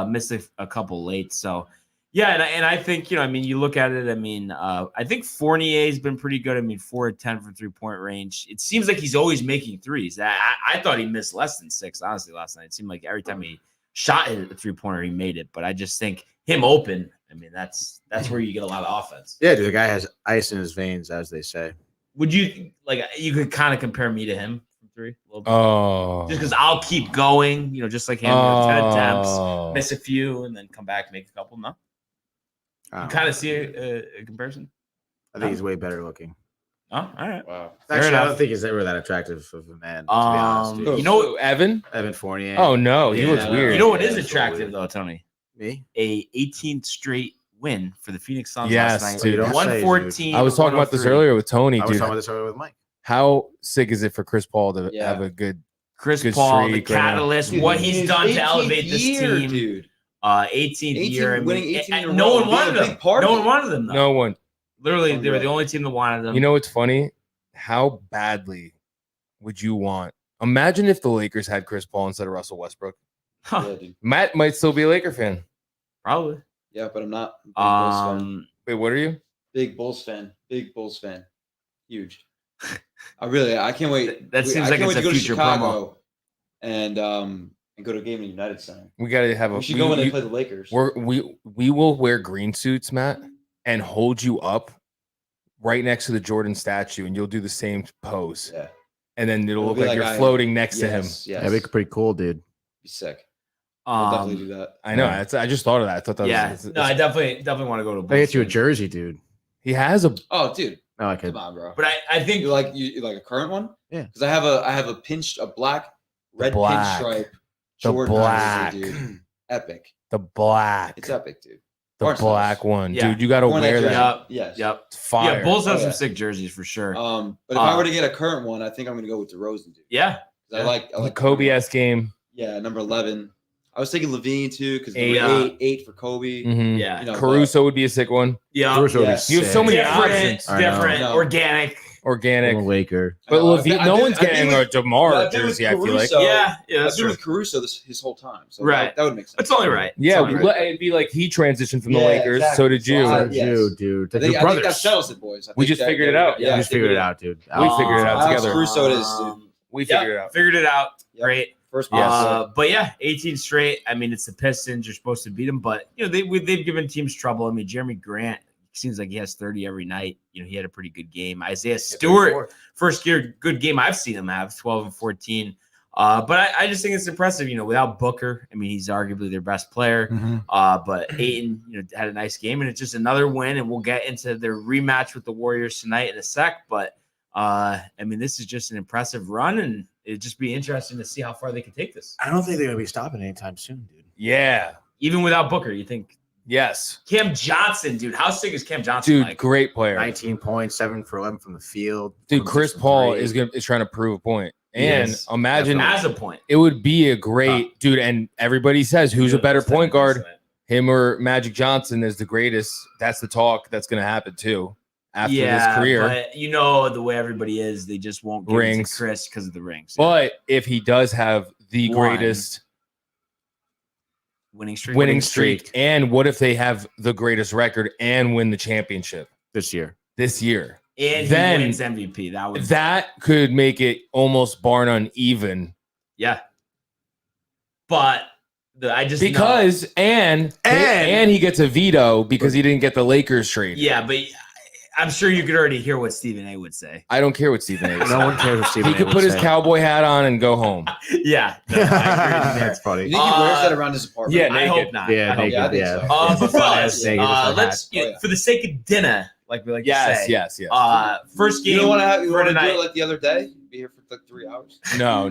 missed a couple late. So yeah, and I think you look at it. I think Fournier's been pretty good. 4 of 10 from 3-point range. It seems like he's always making threes. I thought he missed less than 6. Honestly, last night it seemed like every time he shot a 3-pointer, he made it. But I just think him open. That's where you get a lot of offense. Yeah, dude, the guy has ice in his veins, as they say. Would you you could kind of compare me to him from 3 a little bit? Oh, Just because I'll keep going, just like him, 10 attempts, miss a few, and then come back, make a couple. No, you kind of see a comparison. I think he's way better looking. Oh, all right. Wow. Actually, I enough. don't think he's ever that attractive of a man. To be honest, dude. You know, Evan? Evan Fournier. Oh no, he looks weird. You know what is Yeah, attractive so though, Tony? Me? A 18th straight win for the Phoenix Suns Yes, last night. dude. Don't say it, 114. I was talking about this 103. earlier with Tony, I was dude. talking about this earlier with Mike. How sick is it for Chris Paul to Yeah. have a good Chris good Paul, the streak right now. catalyst, Dude, what in he's his done to 18th elevate this year, team. dude. 18th year. Winning 18 in a no row, one being wanted a big them. part No of one it. wanted them. Though. no one? Literally, they were the only team that wanted them. You know what's funny? How badly would you want? Imagine if the Lakers had Chris Paul instead of Russell Westbrook. Huh, Yeah, dude. Matt might still be a Laker fan. probably. Yeah, but I'm not. Big Bulls fan. Wait, what are you? Big Bulls fan. Big Bulls fan. Huge. I can't wait. That seems I like can't it's wait a to go to future Chicago and go to a game in the United Center. We got to have a. We should go when they play the Lakers. We will wear green suits, Matt, and hold you up right next to the Jordan statue, and you'll do the same pose. Yeah. And then it'll It'll look be like like you're I am. floating next to him. Yes. That'd be pretty cool, dude. Be sick. I'll definitely do that. I know. I just thought of that. I thought that Yeah. was. No, I definitely want to go to. They get you a Bulls. jersey, dude. He has a. Oh, dude. I like it. Come on, bro. But I think You like a current one? Yeah. Because I have a black, red black. pinstripe The Jordan black. jersey, dude. Epic. The black. It's epic, dude. The Barstool's. black one, Yeah. dude. You got to One wear that that. jersey. Yes. Yep. It's fire. Yeah, Bulls have Oh, some yeah. sick jerseys for sure. But if I were to get a current one, I think I'm gonna go with DeRozan, dude. Yeah. 'Cause I like The Kobe-esque game. Yeah, number 11. I was thinking Levine too, because eight for Kobe. Mhm. Yeah. You know, Caruso would be a sick one. Yeah. Caruso would be Yes. You have so many Different, options. I know. different, I know. organic. organic. Laker. But I've Levine, been- no I've one's been- I've getting been a with- DeMar I've been with jersey, I feel like. Caruso. Yeah, I've that's been true. with Caruso his whole time. So Right. that would make sense. It's only right. Yeah, It's only right. it'd be like he transitioned from the Yeah, Lakers. exactly. So did you. So I- Dude, yes. dude. I think that settles it, boys. I We think just that- figured it out. Yeah, I just figured it out, dude. We figured it out Alex together. Caruso it is, dude. We Yep, figured it out. Figured it out. Yep. Great. First place. But yeah, 18 straight. I mean, it's the Pistons. You're supposed to beat them, but they've given teams trouble. I mean, Jeremy Grant seems like he has 30 every night. He had a pretty good game. Isaiah Stewart, first year good game I've seen him have, 12 and 14. But I just think it's impressive. Without Booker, I mean, he's arguably their best player. But Ayton, had a nice game, and it's just another win. And we'll get into their rematch with the Warriors tonight in a sec. But I mean, this is just an impressive run, and it'd just be interesting to see how far they can take this. I don't think they're gonna be stopping anytime soon, dude. Yeah. Even without Booker, you think? Yes. Cam Johnson, dude. How sick is Cam Johnson? Dude, like? great player. 19 points, 7 for 11 from the field. Dude, Chris Paul is trying to prove a point. And Yes, imagine as a point. it would be a great dude. And everybody says who's a better point guard, him or Magic Johnson is the greatest. That's the talk that's going to happen too after this career. But the way everybody is, they just won't give it to Chris because of the rings. But if he does have the greatest winning streak, and what if they have the greatest record and win the championship this year? And then he wins MVP. That could make it almost bar none even. Yeah. But and he gets a veto because he didn't get the Lakers trade. Yeah, but I'm sure you could already hear what Stephen A would say. I don't care what Stephen A would say. No one cares what Stephen A He could put his cowboy hat on and go home. Yeah. That's funny. You think he wears that around his apartment? Yeah, I hope not. Yeah, I hope naked, not. yeah. But fellas, Naked with the let's hat. for the sake of dinner, like we like to say. Yes. First game You don't want to do tonight. it like the other day? Be here for like 3 hours? No.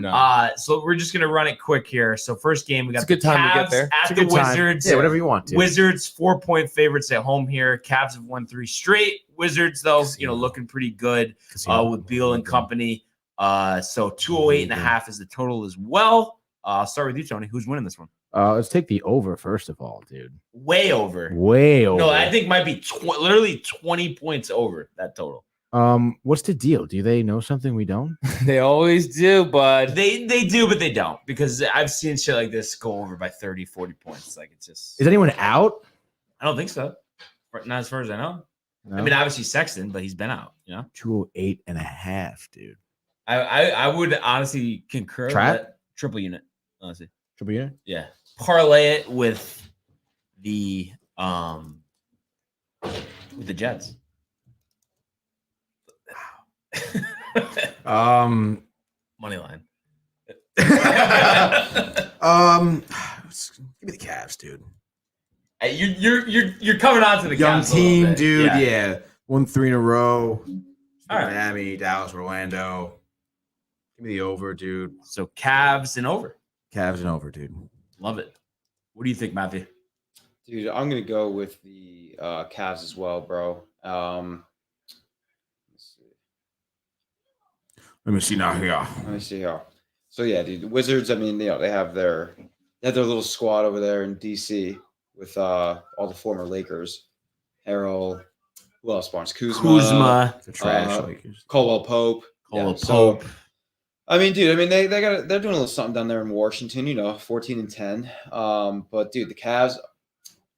So we're just gonna run it quick here. So first game, we got It's a good time to get there. at the Wizards. Yeah, whatever you want to. Wizards 4-point favorites at home here. Cavs have won 3 straight. Wizards though, looking pretty good with Beal and company. So 208.5 is the total as well. I'll start with you, Tony. Who's winning this one? Let's take the over first of all, dude. Way over. No, I think might be literally 20 points over that total. What's the deal? Do they know something we don't? They always do, bud. They do, but they don't, because I've seen shit like this go over by 30, 40 points. Like, it's just. Is anyone out? I don't think so. Not as far as I know. No? I mean, obviously Sexton, but he's been out. 208.5, dude. I would honestly concur. Trap? That triple unit, honestly. Triple unit? Yeah. Parlay it with the Jets. Money line. Give me the Cavs, dude. Hey, you're coming on to the Young Cavs a little team, bit. dude. Yeah. Won 3 in a row. All right. Miami, Dallas, Orlando. Give me the over, dude. So Cavs and over. Cavs and over, dude. Love it. What do you think, Matthew? Dude, I'm going to go with the Cavs as well, bro. Let me see now here. Let me see here. So yeah, dude, the Wizards. I mean, they have their little squad over there in DC with all the former Lakers. Harrell, who else? Barnes, Kuzma, The trash Lakers. Caldwell Pope. Pope. I mean, dude. I mean, they're doing a little something down there in Washington. 14-10. But dude, the Cavs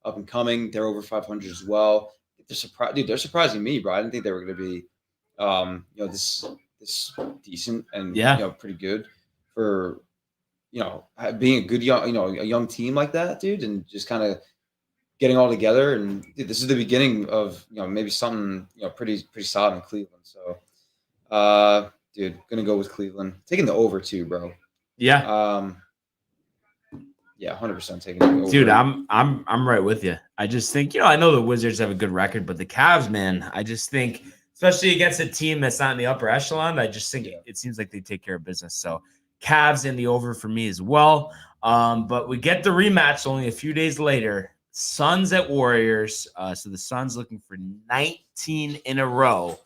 up and coming. They're over 500 as well. They're surprising me, bro. I didn't think they were going to be, this decent and pretty good for being a good young a young team like that, dude, and just kind of getting all together. And dude, this is the beginning of maybe something pretty solid in Cleveland. So dude, gonna go with Cleveland, taking the over too, bro. Yeah. 100% taking the over. Dude, I'm right with you. I just think I know the Wizards have a good record, but the Cavs, man, I just think, especially against a team that's not in the upper echelon, I just think it seems like they take care of business. So Cavs in the over for me as well. But we get the rematch only a few days later. Suns at Warriors. So the Suns looking for 19 in a row,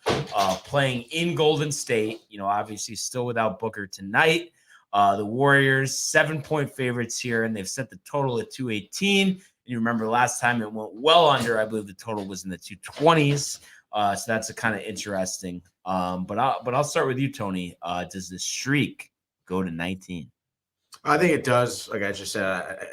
playing in Golden State. Obviously still without Booker tonight. The Warriors 7-point favorites here, and they've set the total at 218. And you remember last time it went well under. I believe the total was in the 220s. So that's a kind of interesting But I'll start with you, Tony. Does the streak go to 19? I think it does. Like I just said,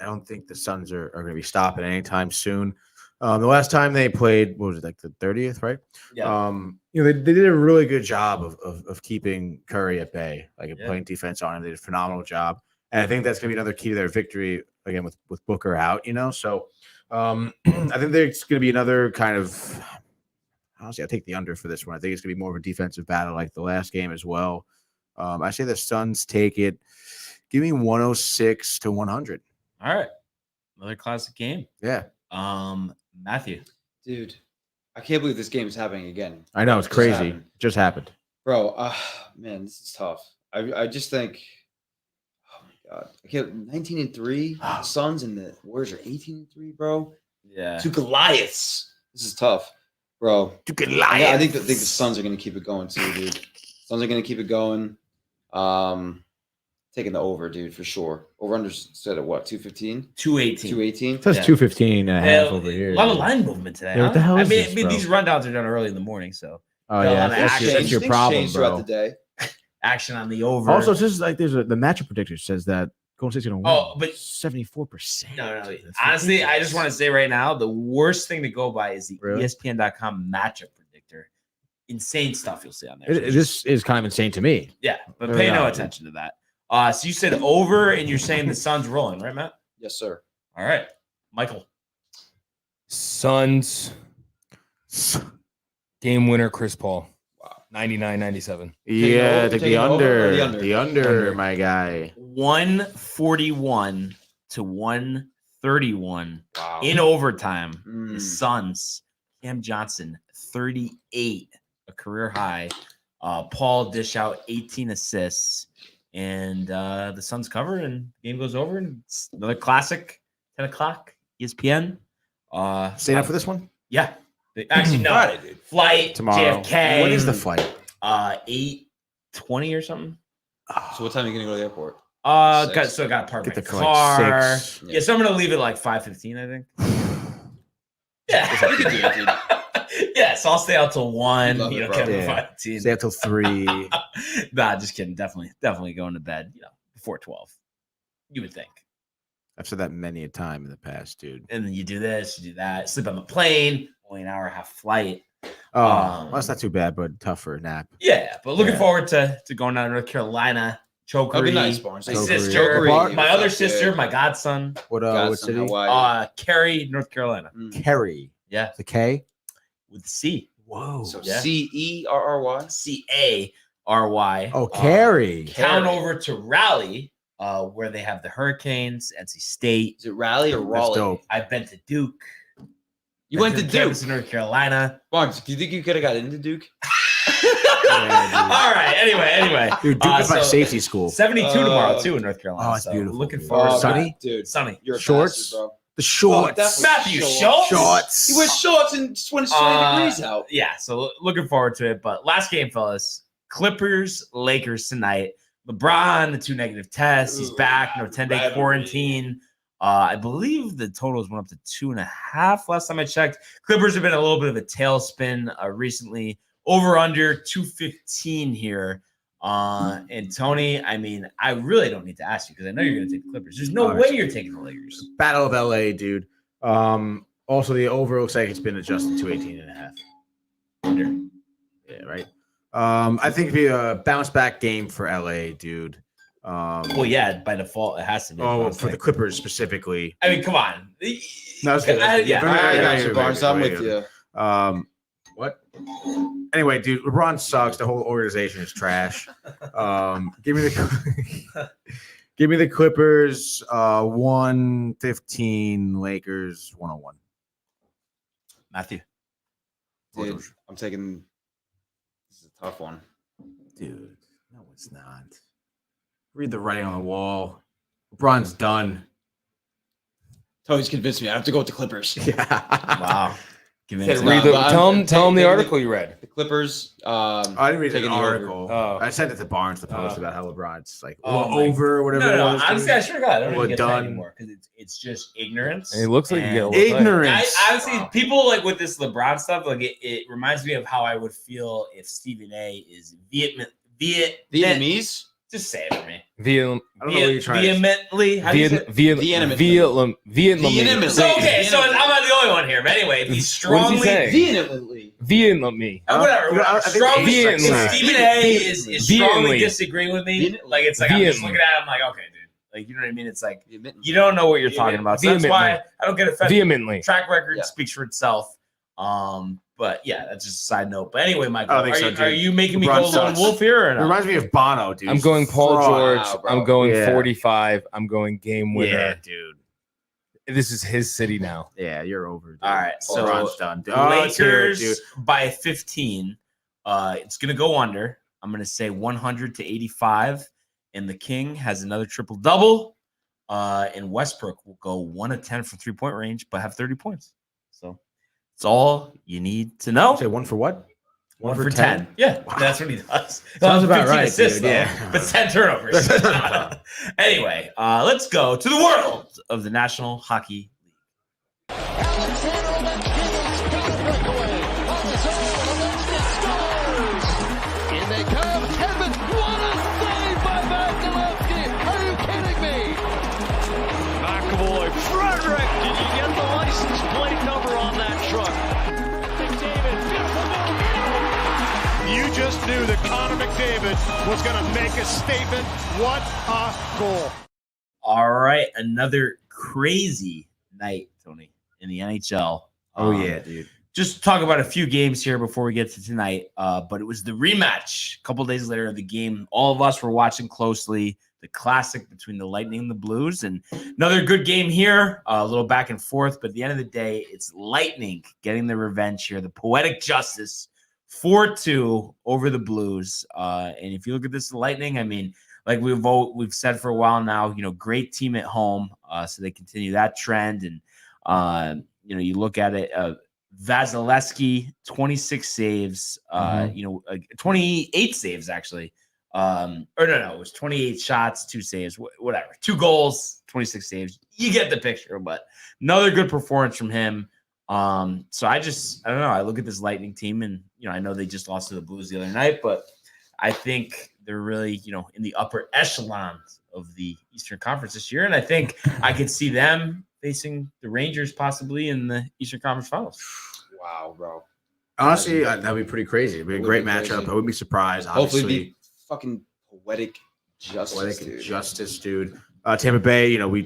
I don't think the Suns are going to be stopping anytime soon. The last time they played, what was it, like the 30th, right? Yeah. They did a really good job of keeping Curry at bay, like playing defense on him. They did a phenomenal job. And I think that's going to be another key to their victory, again, with Booker out, So I think there's going to be another kind of, honestly, I take the under for this one. I think it's going to be more of a defensive battle like the last game as well. I say the Suns take it. Give me 106 to 100. All right. Another classic game. Yeah. Matthew. Dude, I can't believe this game is happening again. I know, it's crazy. Just happened. Bro, man, this is tough. I just think, oh my God. I can't, 19-3. The Suns and the Warriors are 18-3, bro. Yeah. Two Goliaths. This is tough, bro. Two Goliaths. I think the Suns are going to keep it going too, dude. Suns are going to keep it going. Taking the over, dude, for sure. Over under set at what? 215? 218. 218? It says 215 and a half over here. A lot of line movement today. Yeah, what the hell is this, bro? These rundowns are done early in the morning, so. Oh, yeah. That's your problem, throughout bro. the day. Action on the over. Also, this is like the matchup predictor says that Golden State's going to win. Oh, but 74%. No. Honestly, I just want to say right now, the worst thing to go by is the ESPN.com matchup predictor. Insane stuff you'll see on there. This is kind of insane to me. Yeah, but pay no attention to that. So you said over, and you're saying the Suns rolling, right, Matt? Yes, sir. All right, Michael. Suns game winner, Chris Paul. Wow, 99-97. Yeah, take the under. The under, my guy. 141 to 131 in overtime. The Suns, Cam Johnson, 38, a career high. Paul dish out 18 assists. And the Suns cover, and the game goes over, and it's another classic, 10 o'clock, ESPN. Staying up for this one? Yeah. Actually, no. Flight, tomorrow. JFK. When is the flight? 8:20 or something. So what time are you going to go to the airport? So I got to park my Get the car. 6. Yeah, so I'm going to leave it like 5:15, I think. Yeah. You can do it, dude. Yeah, so I'll stay out till 1. Love it, bro. Kevin, Yeah. 15. Stay up till 3. Nah, just kidding. Definitely going to bed, before 12. You would think. I've said that many a time in the past, dude. And then you do this, you do that, sleep on the plane, only an hour and a half flight. Oh, well, that's not too bad, but tough for a nap. Yeah, but looking forward to going down to North Carolina. Chokery. That'll be nice, Barnes. My Chokery. sister, Chokery. my other sister, my godson. What city? Hawaii. Cary, North Carolina. Kerry. Yeah, The K? with C. Whoa. So Yeah. Cerry. Cary. Oh, Kerry. Down over to Raleigh, where they have the Hurricanes, NC State. Is it Raleigh or That's Raleigh? dope. I've been to Duke. You went to Duke. Campus in North Carolina. Barnes, do you think you could have got into Duke? All right. Anyway. Dude, Duke is my so safety school. 72 tomorrow too in North Carolina. Oh, it's so beautiful, Looking dude. forward. Sunny? Dude. Sunny. You're a Shorts? bastard, bro. The shorts. definitely. Matthew Schultz. Shorts. He wears shorts and when it's 20 degrees out. Yeah. So looking forward to it. But last game, fellas. Clippers, Lakers tonight. LeBron, the 2 negative tests. He's back. No 10-day quarantine. I believe the totals went up to 2.5 last time I checked. Clippers have been a little bit of a tailspin recently. Over under 215 here. And Tony, I mean, I really don't need to ask you because I know you're going to take the Clippers. There's no way you're taking the Lakers. Battle of LA, dude. Also, the over looks like it's been adjusted to 18.5. Under. Yeah, right. I think it'd be a bounce back game for LA, dude. Well, yeah, by default, it has to be. For the Clippers specifically. I mean, come on. No, it's good. Yeah. I got you, Barnes. I'm with you. What? Anyway, dude, LeBron sucks. The whole organization is trash. Give me the Clippers. 115. Lakers 101. Matthew. Dude, I'm taking. This is a tough one. Dude, no, it's not. Read the writing on the wall. LeBron's done. Tony's convinced me. I have to go with the Clippers. Yeah. Wow. Convincing. Tell him the article you read. The Clippers. I didn't read the taking the article. Oh. I sent it to Barnes, the post about how LeBron's like over or whatever. No, it was. honestly, I sure got. I don't Well even get that done. anymore because it's just ignorance. And it looks like you get a And little Ignorance. I honestly, people like with this LeBron stuff, like it reminds me of how I would feel if Stephen A. is Vietnamese. Just say it for me. I don't know what you're trying to say. Vehemently. How do you say it? Vietnamese. So okay, so I'm not the only one here, but anyway, if he's strongly Vehemently. Vietnamese. whatever. You know, I think Strongly, Vietnamese. if Stephen A. is strongly Vietnamese. disagreeing with me, Vietnamese. like it's like I'm just Vietnamese. looking at him like, okay, dude, like you know what I mean? It's like Vehemently. you don't know what you're talking about. So that's why I don't get offended. Vehemently. Track record Yeah. speaks for itself. But yeah, that's just a side note. But anyway, Michael, I don't think so, are dude. you making me LeBron go lone sucks. wolf here or It not? reminds me of Bono, dude. I'm going Paul Fraud. George. Wow, bro. I'm going Yeah. 45. I'm going game winner. Yeah, dude. This is his city now. Yeah, you're over. Dude. All right, so LeBron's done. Dude. Let's hear it, Lakers by 15. It's gonna go under. I'm gonna say 100 to 85, and the King has another triple double. And Westbrook will go 1 of 10 from 3-point range, but have 30 points. So it's all you need to know. Say one for what? 1 for 10. Yeah, that's what he does. Sounds about 15 right, assists, dude, though, yeah. but 10 turnovers. Anyway, let's go to the world of the National Hockey League. In they come. Edmund, what a save by Vasilevsky. Are you kidding me? McAvoy, Frederick, did you get the license plate number on that truck? McDavid, beautiful move. You just knew that Connor McDavid was going to make a statement. What a goal. All right, another crazy night, Tony, in the NHL. Oh yeah, dude. Just talk about a few games here before we get to tonight. But it was the rematch a couple days later of the game. All of us were watching closely. The classic between the Lightning and the Blues, and another good game here. A little back and forth, but at the end of the day, it's Lightning getting the revenge here. The poetic justice, 4-2 over the Blues. And if you look at this, the Lightning, I mean, like we've said for a while now, you know, great team at home. So they continue that trend, and you know, you look at it. Vasilevsky, 26 saves, 28 saves actually. Or no, it was 28 shots, 2 saves, whatever. 2 goals, 26 saves. You get the picture, but another good performance from him. So I don't know. I look at this Lightning team and, you know, I know they just lost to the Blues the other night, but I think they're really, you know, in the upper echelons of the Eastern Conference this year. And I think I could see them facing the Rangers possibly in the Eastern Conference Finals. Wow, bro. Honestly, that'd be pretty crazy. It'd be a great matchup. I wouldn't be surprised. Hopefully, Obviously, be fucking poetic justice, dude. Tampa Bay, you know, we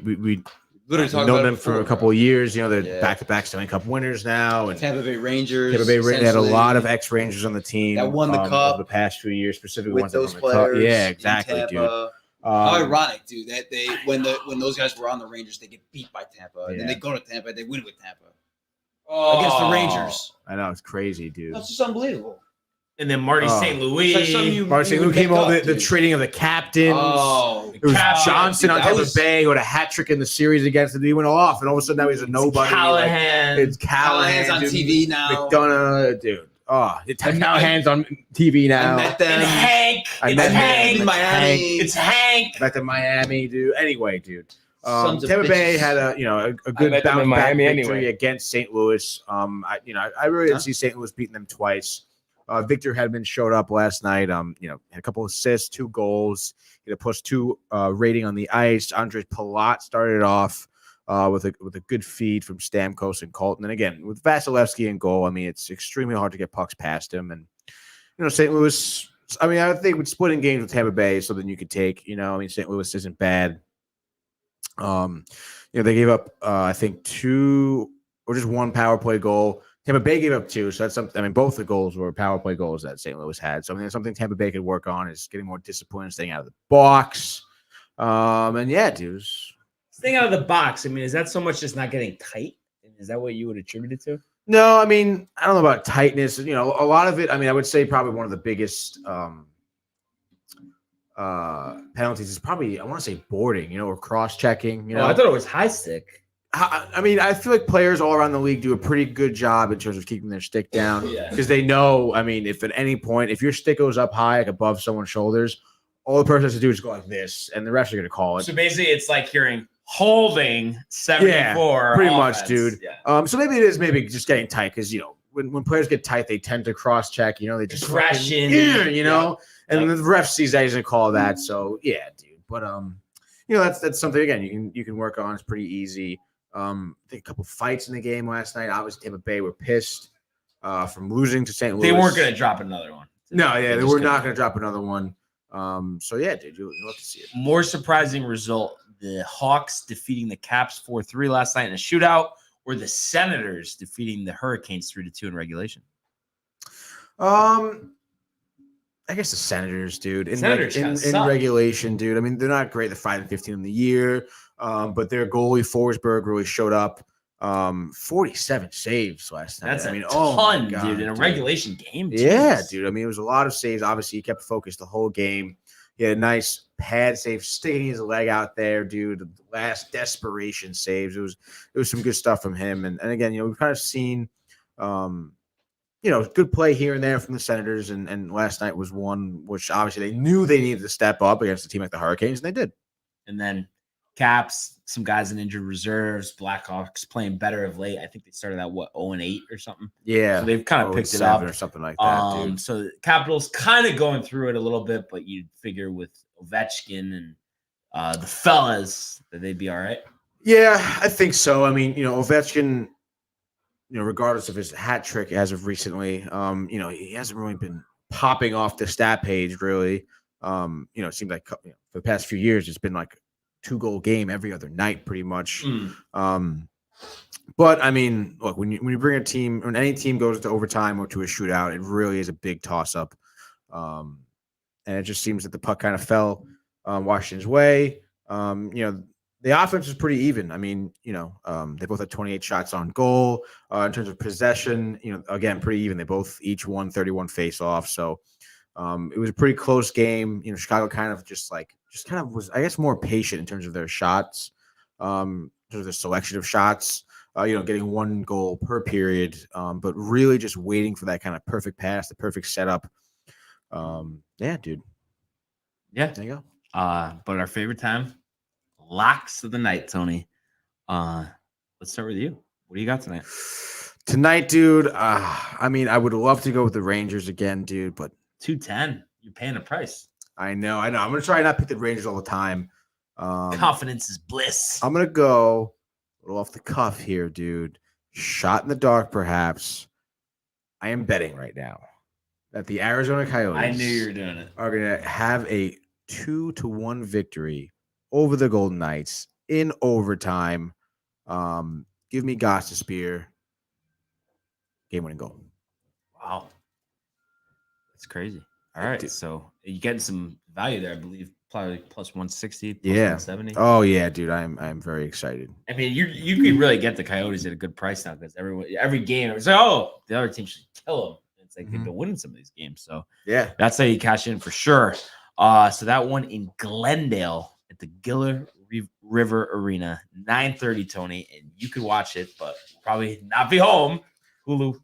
Literally talking known about them it before, for a couple of years. You know, they're Yeah. back-to-back Stanley Cup winners now, and Tampa Bay Rangers. Tampa Bay they had a essentially, lot of ex-Rangers on the team that won the over cup the past few years, specifically with ones that those won the cup. players. Yeah, in exactly, dude. Tampa. How ironic, dude, that they when those guys were on the Rangers, they get beat by Tampa, and then Yeah. they go to Tampa, they win with Tampa against the Rangers. I know, it's crazy, dude. That's just unbelievable. And then Marty St. Louis. It's like something you Marcin would came make over up, the dude. trading of the captains. Oh, It was Captain, Johnson dude, on that Tampa was- Bay who had a hat trick in the series against him. He went off, and all of a sudden now he's a nobody. Callahan. It's Callahan Callahan's on dude, TV now. McDonough, dude. Oh, it's Callahan's on TV now. I met them. And Hank. I It's met Hank. in Miami. It's Hank. Back to Miami, dude. Anyway, dude. Sons of Tampa Bay bitches. had a good met them in bounce back Miami victory anyway. against St. Louis. I really didn't see St. Louis beating them twice. Victor Hedman showed up last night. Had a couple assists, 2 goals. He had a +2 rating on the ice. Andres Palat started off with a good feed from Stamkos and Colton. And again, with Vasilevsky in goal, I mean, it's extremely hard to get pucks past him. And St. Louis. I mean, I think with splitting games with Tampa Bay is something you could take. St. Louis isn't bad. They gave up I think 2 or just 1 power play goal. Tampa Bay gave up 2, so that's something. I mean, both the goals were power play goals that St. Louis had. So I mean, that's something Tampa Bay could work on is getting more discipline, staying out of the box. And yeah, dudes. Staying out of the box. I mean, is that so much just not getting tight? Is that what you would attribute it to? No, I mean, I don't know about tightness. A lot of it. I mean, I would say probably one of the biggest penalties is probably, I want to say boarding. Or cross checking. I thought it was high stick. I mean, I feel like players all around the league do a pretty good job in terms of keeping their stick down because they know, I mean, if at any point, if your stick goes up high, like above someone's shoulders, all the person has to do is go like this, and the refs are going to call it. So basically, it's like hearing holding 74. Yeah, pretty offense. much, dude. Yeah. So maybe it is just getting tight because, you know, when players get tight, they tend to cross check, you know, they just aggression, you know, and the ref sees that, he's going to call that. So yeah, dude. But, you know, that's something, again, you can work on. It's pretty easy. I think a couple fights in the game last night. Obviously, Tampa Bay were pissed from losing to St. Louis. They weren't going to drop another one. No, yeah, they were not going to drop another one. So yeah, dude, you'll have to see it. More surprising result: the Hawks defeating the Caps 4-3 last night in a shootout, or the Senators defeating the Hurricanes 3-2 in regulation. I guess the Senators, dude. In Senators regulation, dude. I mean, they're not great. They're 5-15 in the year. But their goalie Forsberg really showed up. 47 saves last night. That's a ton, oh God, dude, in a regulation game. Yeah, dude. I mean, it was a lot of saves. Obviously, he kept focused the whole game. He had a nice pad save, sticking his leg out there, dude. The last desperation saves. It was some good stuff from him. And again, you know, we've kind of seen you know, good play here and there from the Senators, and last night was one which obviously they knew they needed to step up against a team like the Hurricanes, and they did. And then Caps, some guys in injured reserves, Blackhawks playing better of late. I think they started at 0-8 or something. Yeah, so they've kind of picked it up or something like that. Dude. So the Capitals kind of going through it a little bit, but you'd figure with Ovechkin and the fellas that they'd be all right. Yeah, I think so. I mean, you know, Ovechkin, you know, regardless of his hat trick as of recently, you know, he hasn't really been popping off the stat page, really. You know, it seemed like for the past few years, it's been like 2-goal game every other night, pretty much. But I mean, look, when you bring a team, when any team goes to overtime or to a shootout, it really is a big toss up. And it just seems that the puck kind of fell Washington's way. You know, the offense is pretty even. I mean, you know, they both had 28 shots on goal. In terms of possession, you know, again, pretty even. They both each won 31 face-offs. So it was a pretty close game. You know, Chicago kind of was, I guess, more patient in terms of their shots, in terms of their selection of shots. You know, getting 1 goal per period, but really just waiting for that kind of perfect pass, the perfect setup. Yeah, dude. Yeah, there you go. But our favorite time. Locks of the night, Tony. Let's start with you. What do you got tonight? Tonight, dude. I mean, I would love to go with the Rangers again, dude, but 210. You're paying a price. I know. I'm gonna try not to pick the Rangers all the time. Confidence is bliss. I'm gonna go a little off the cuff here, dude. Shot in the dark, perhaps. I am betting right now that the Arizona Coyotes, I knew you were doing it, are gonna have a 2-1 victory over the Golden Knights in overtime. Give me Gostisbehere. Game-winning goal. Wow. That's crazy. All right. Dude. So you're getting some value there, I believe. Probably plus 160, plus Yeah. 170. Oh, yeah, dude. I'm very excited. I mean, you could really get the Coyotes at a good price now because every game, it's like, oh, the other team should kill them. It's like they've been winning some of these games. So yeah, that's how you cash in for sure. So that one in Glendale at the Giller River Arena, 9:30, Tony, and you could watch it, but probably not be home. Hulu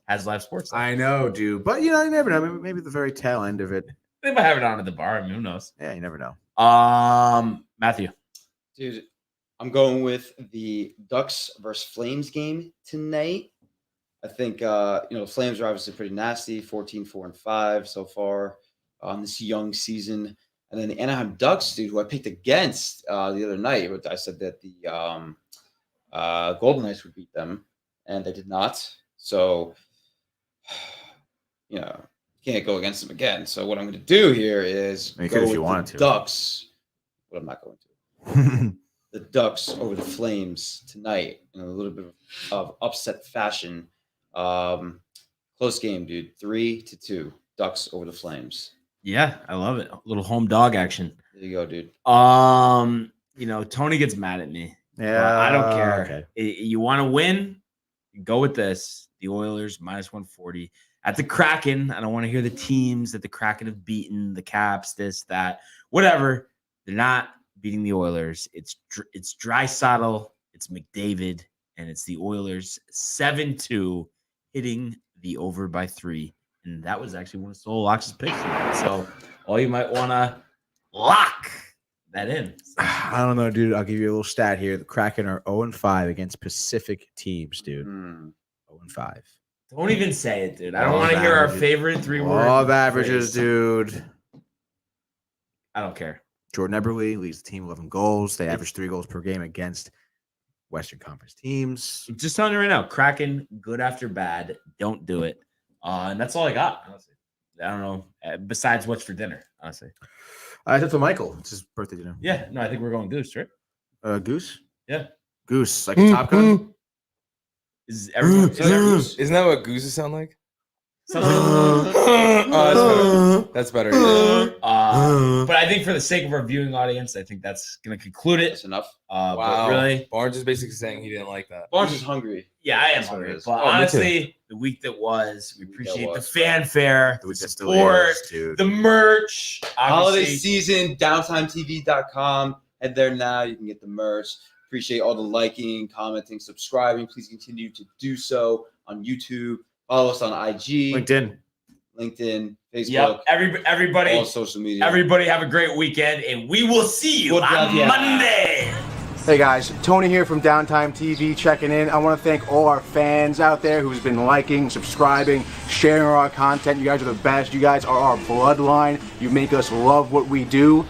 has live sports. I know, dude, but you know, you never know. Maybe the very tail end of it. They might have it on at the bar. I mean, who knows? Yeah, you never know. Matthew, dude, I'm going with the Ducks versus Flames game tonight. I think you know, the Flames are obviously pretty nasty, 14-4-5 so far on this young season. And then the Anaheim Ducks, dude, who I picked against the other night, I said that the Golden Knights would beat them, and they did not. So, you know, can't go against them again. So what I'm going to do here is you go if with you wanted to. Ducks, but I'm not going to. The Ducks over the Flames tonight in a little bit of upset fashion. Close game, dude. 3-2. Ducks over the Flames. yeah, I love it. A little home dog action. There you go, dude. You know, Tony gets mad at me. Yeah, I don't care. Okay. You want to win? Go with this. The Oilers minus 140 at the Kraken. I don't want to hear the teams that the Kraken have beaten, the Caps, this, that, whatever. They're not beating the Oilers. It's Draisaitl. It's McDavid, and it's the Oilers 7-2 hitting the over by 3. And that was actually one of Solo Lock's picks. So all you might want to lock that in. I don't know, dude. I'll give you a little stat here. The Kraken are 0-5 against Pacific teams, dude. 0-5. Don't even say it, dude. I don't want to hear our favorite 3-word. Law of averages, dude. I don't care. Jordan Eberle leads the team 11 goals. They average 3 goals per game against Western Conference teams. I'm just telling you right now, Kraken, good after bad. Don't do it. And that's all I got, honestly. I don't know. Besides what's for dinner, honestly. I said to Michael. It's his birthday dinner. Yeah. No, I think we're going Goose, right? Goose? Yeah. Goose. Like a Top Gun? Is everyone? Isn't that what gooses sound like? Oh, that's better. But I think for the sake of our viewing audience, I think that's going to conclude it. That's enough. Wow. But really, Barnes is basically saying he didn't like that. Barnes is hungry. Yeah, I am That's what it hungry. is. But Oh, me honestly, the week that was, we appreciate the was. fanfare, The week the that still support, is, dude. the merch. Holiday Obviously, season, downtimetv.com. Head there now. You can get the merch. Appreciate all the liking, commenting, subscribing. Please continue to do so on YouTube. Follow us on IG, LinkedIn, Facebook, yep. Everybody, all social media. everybody, have a great weekend, and we will see you on Monday. Hey guys, Tony here from Downtime TV checking in. I want to thank all our fans out there who's been liking, subscribing, sharing our content. You guys are the best. You guys are our bloodline. You make us love what we do.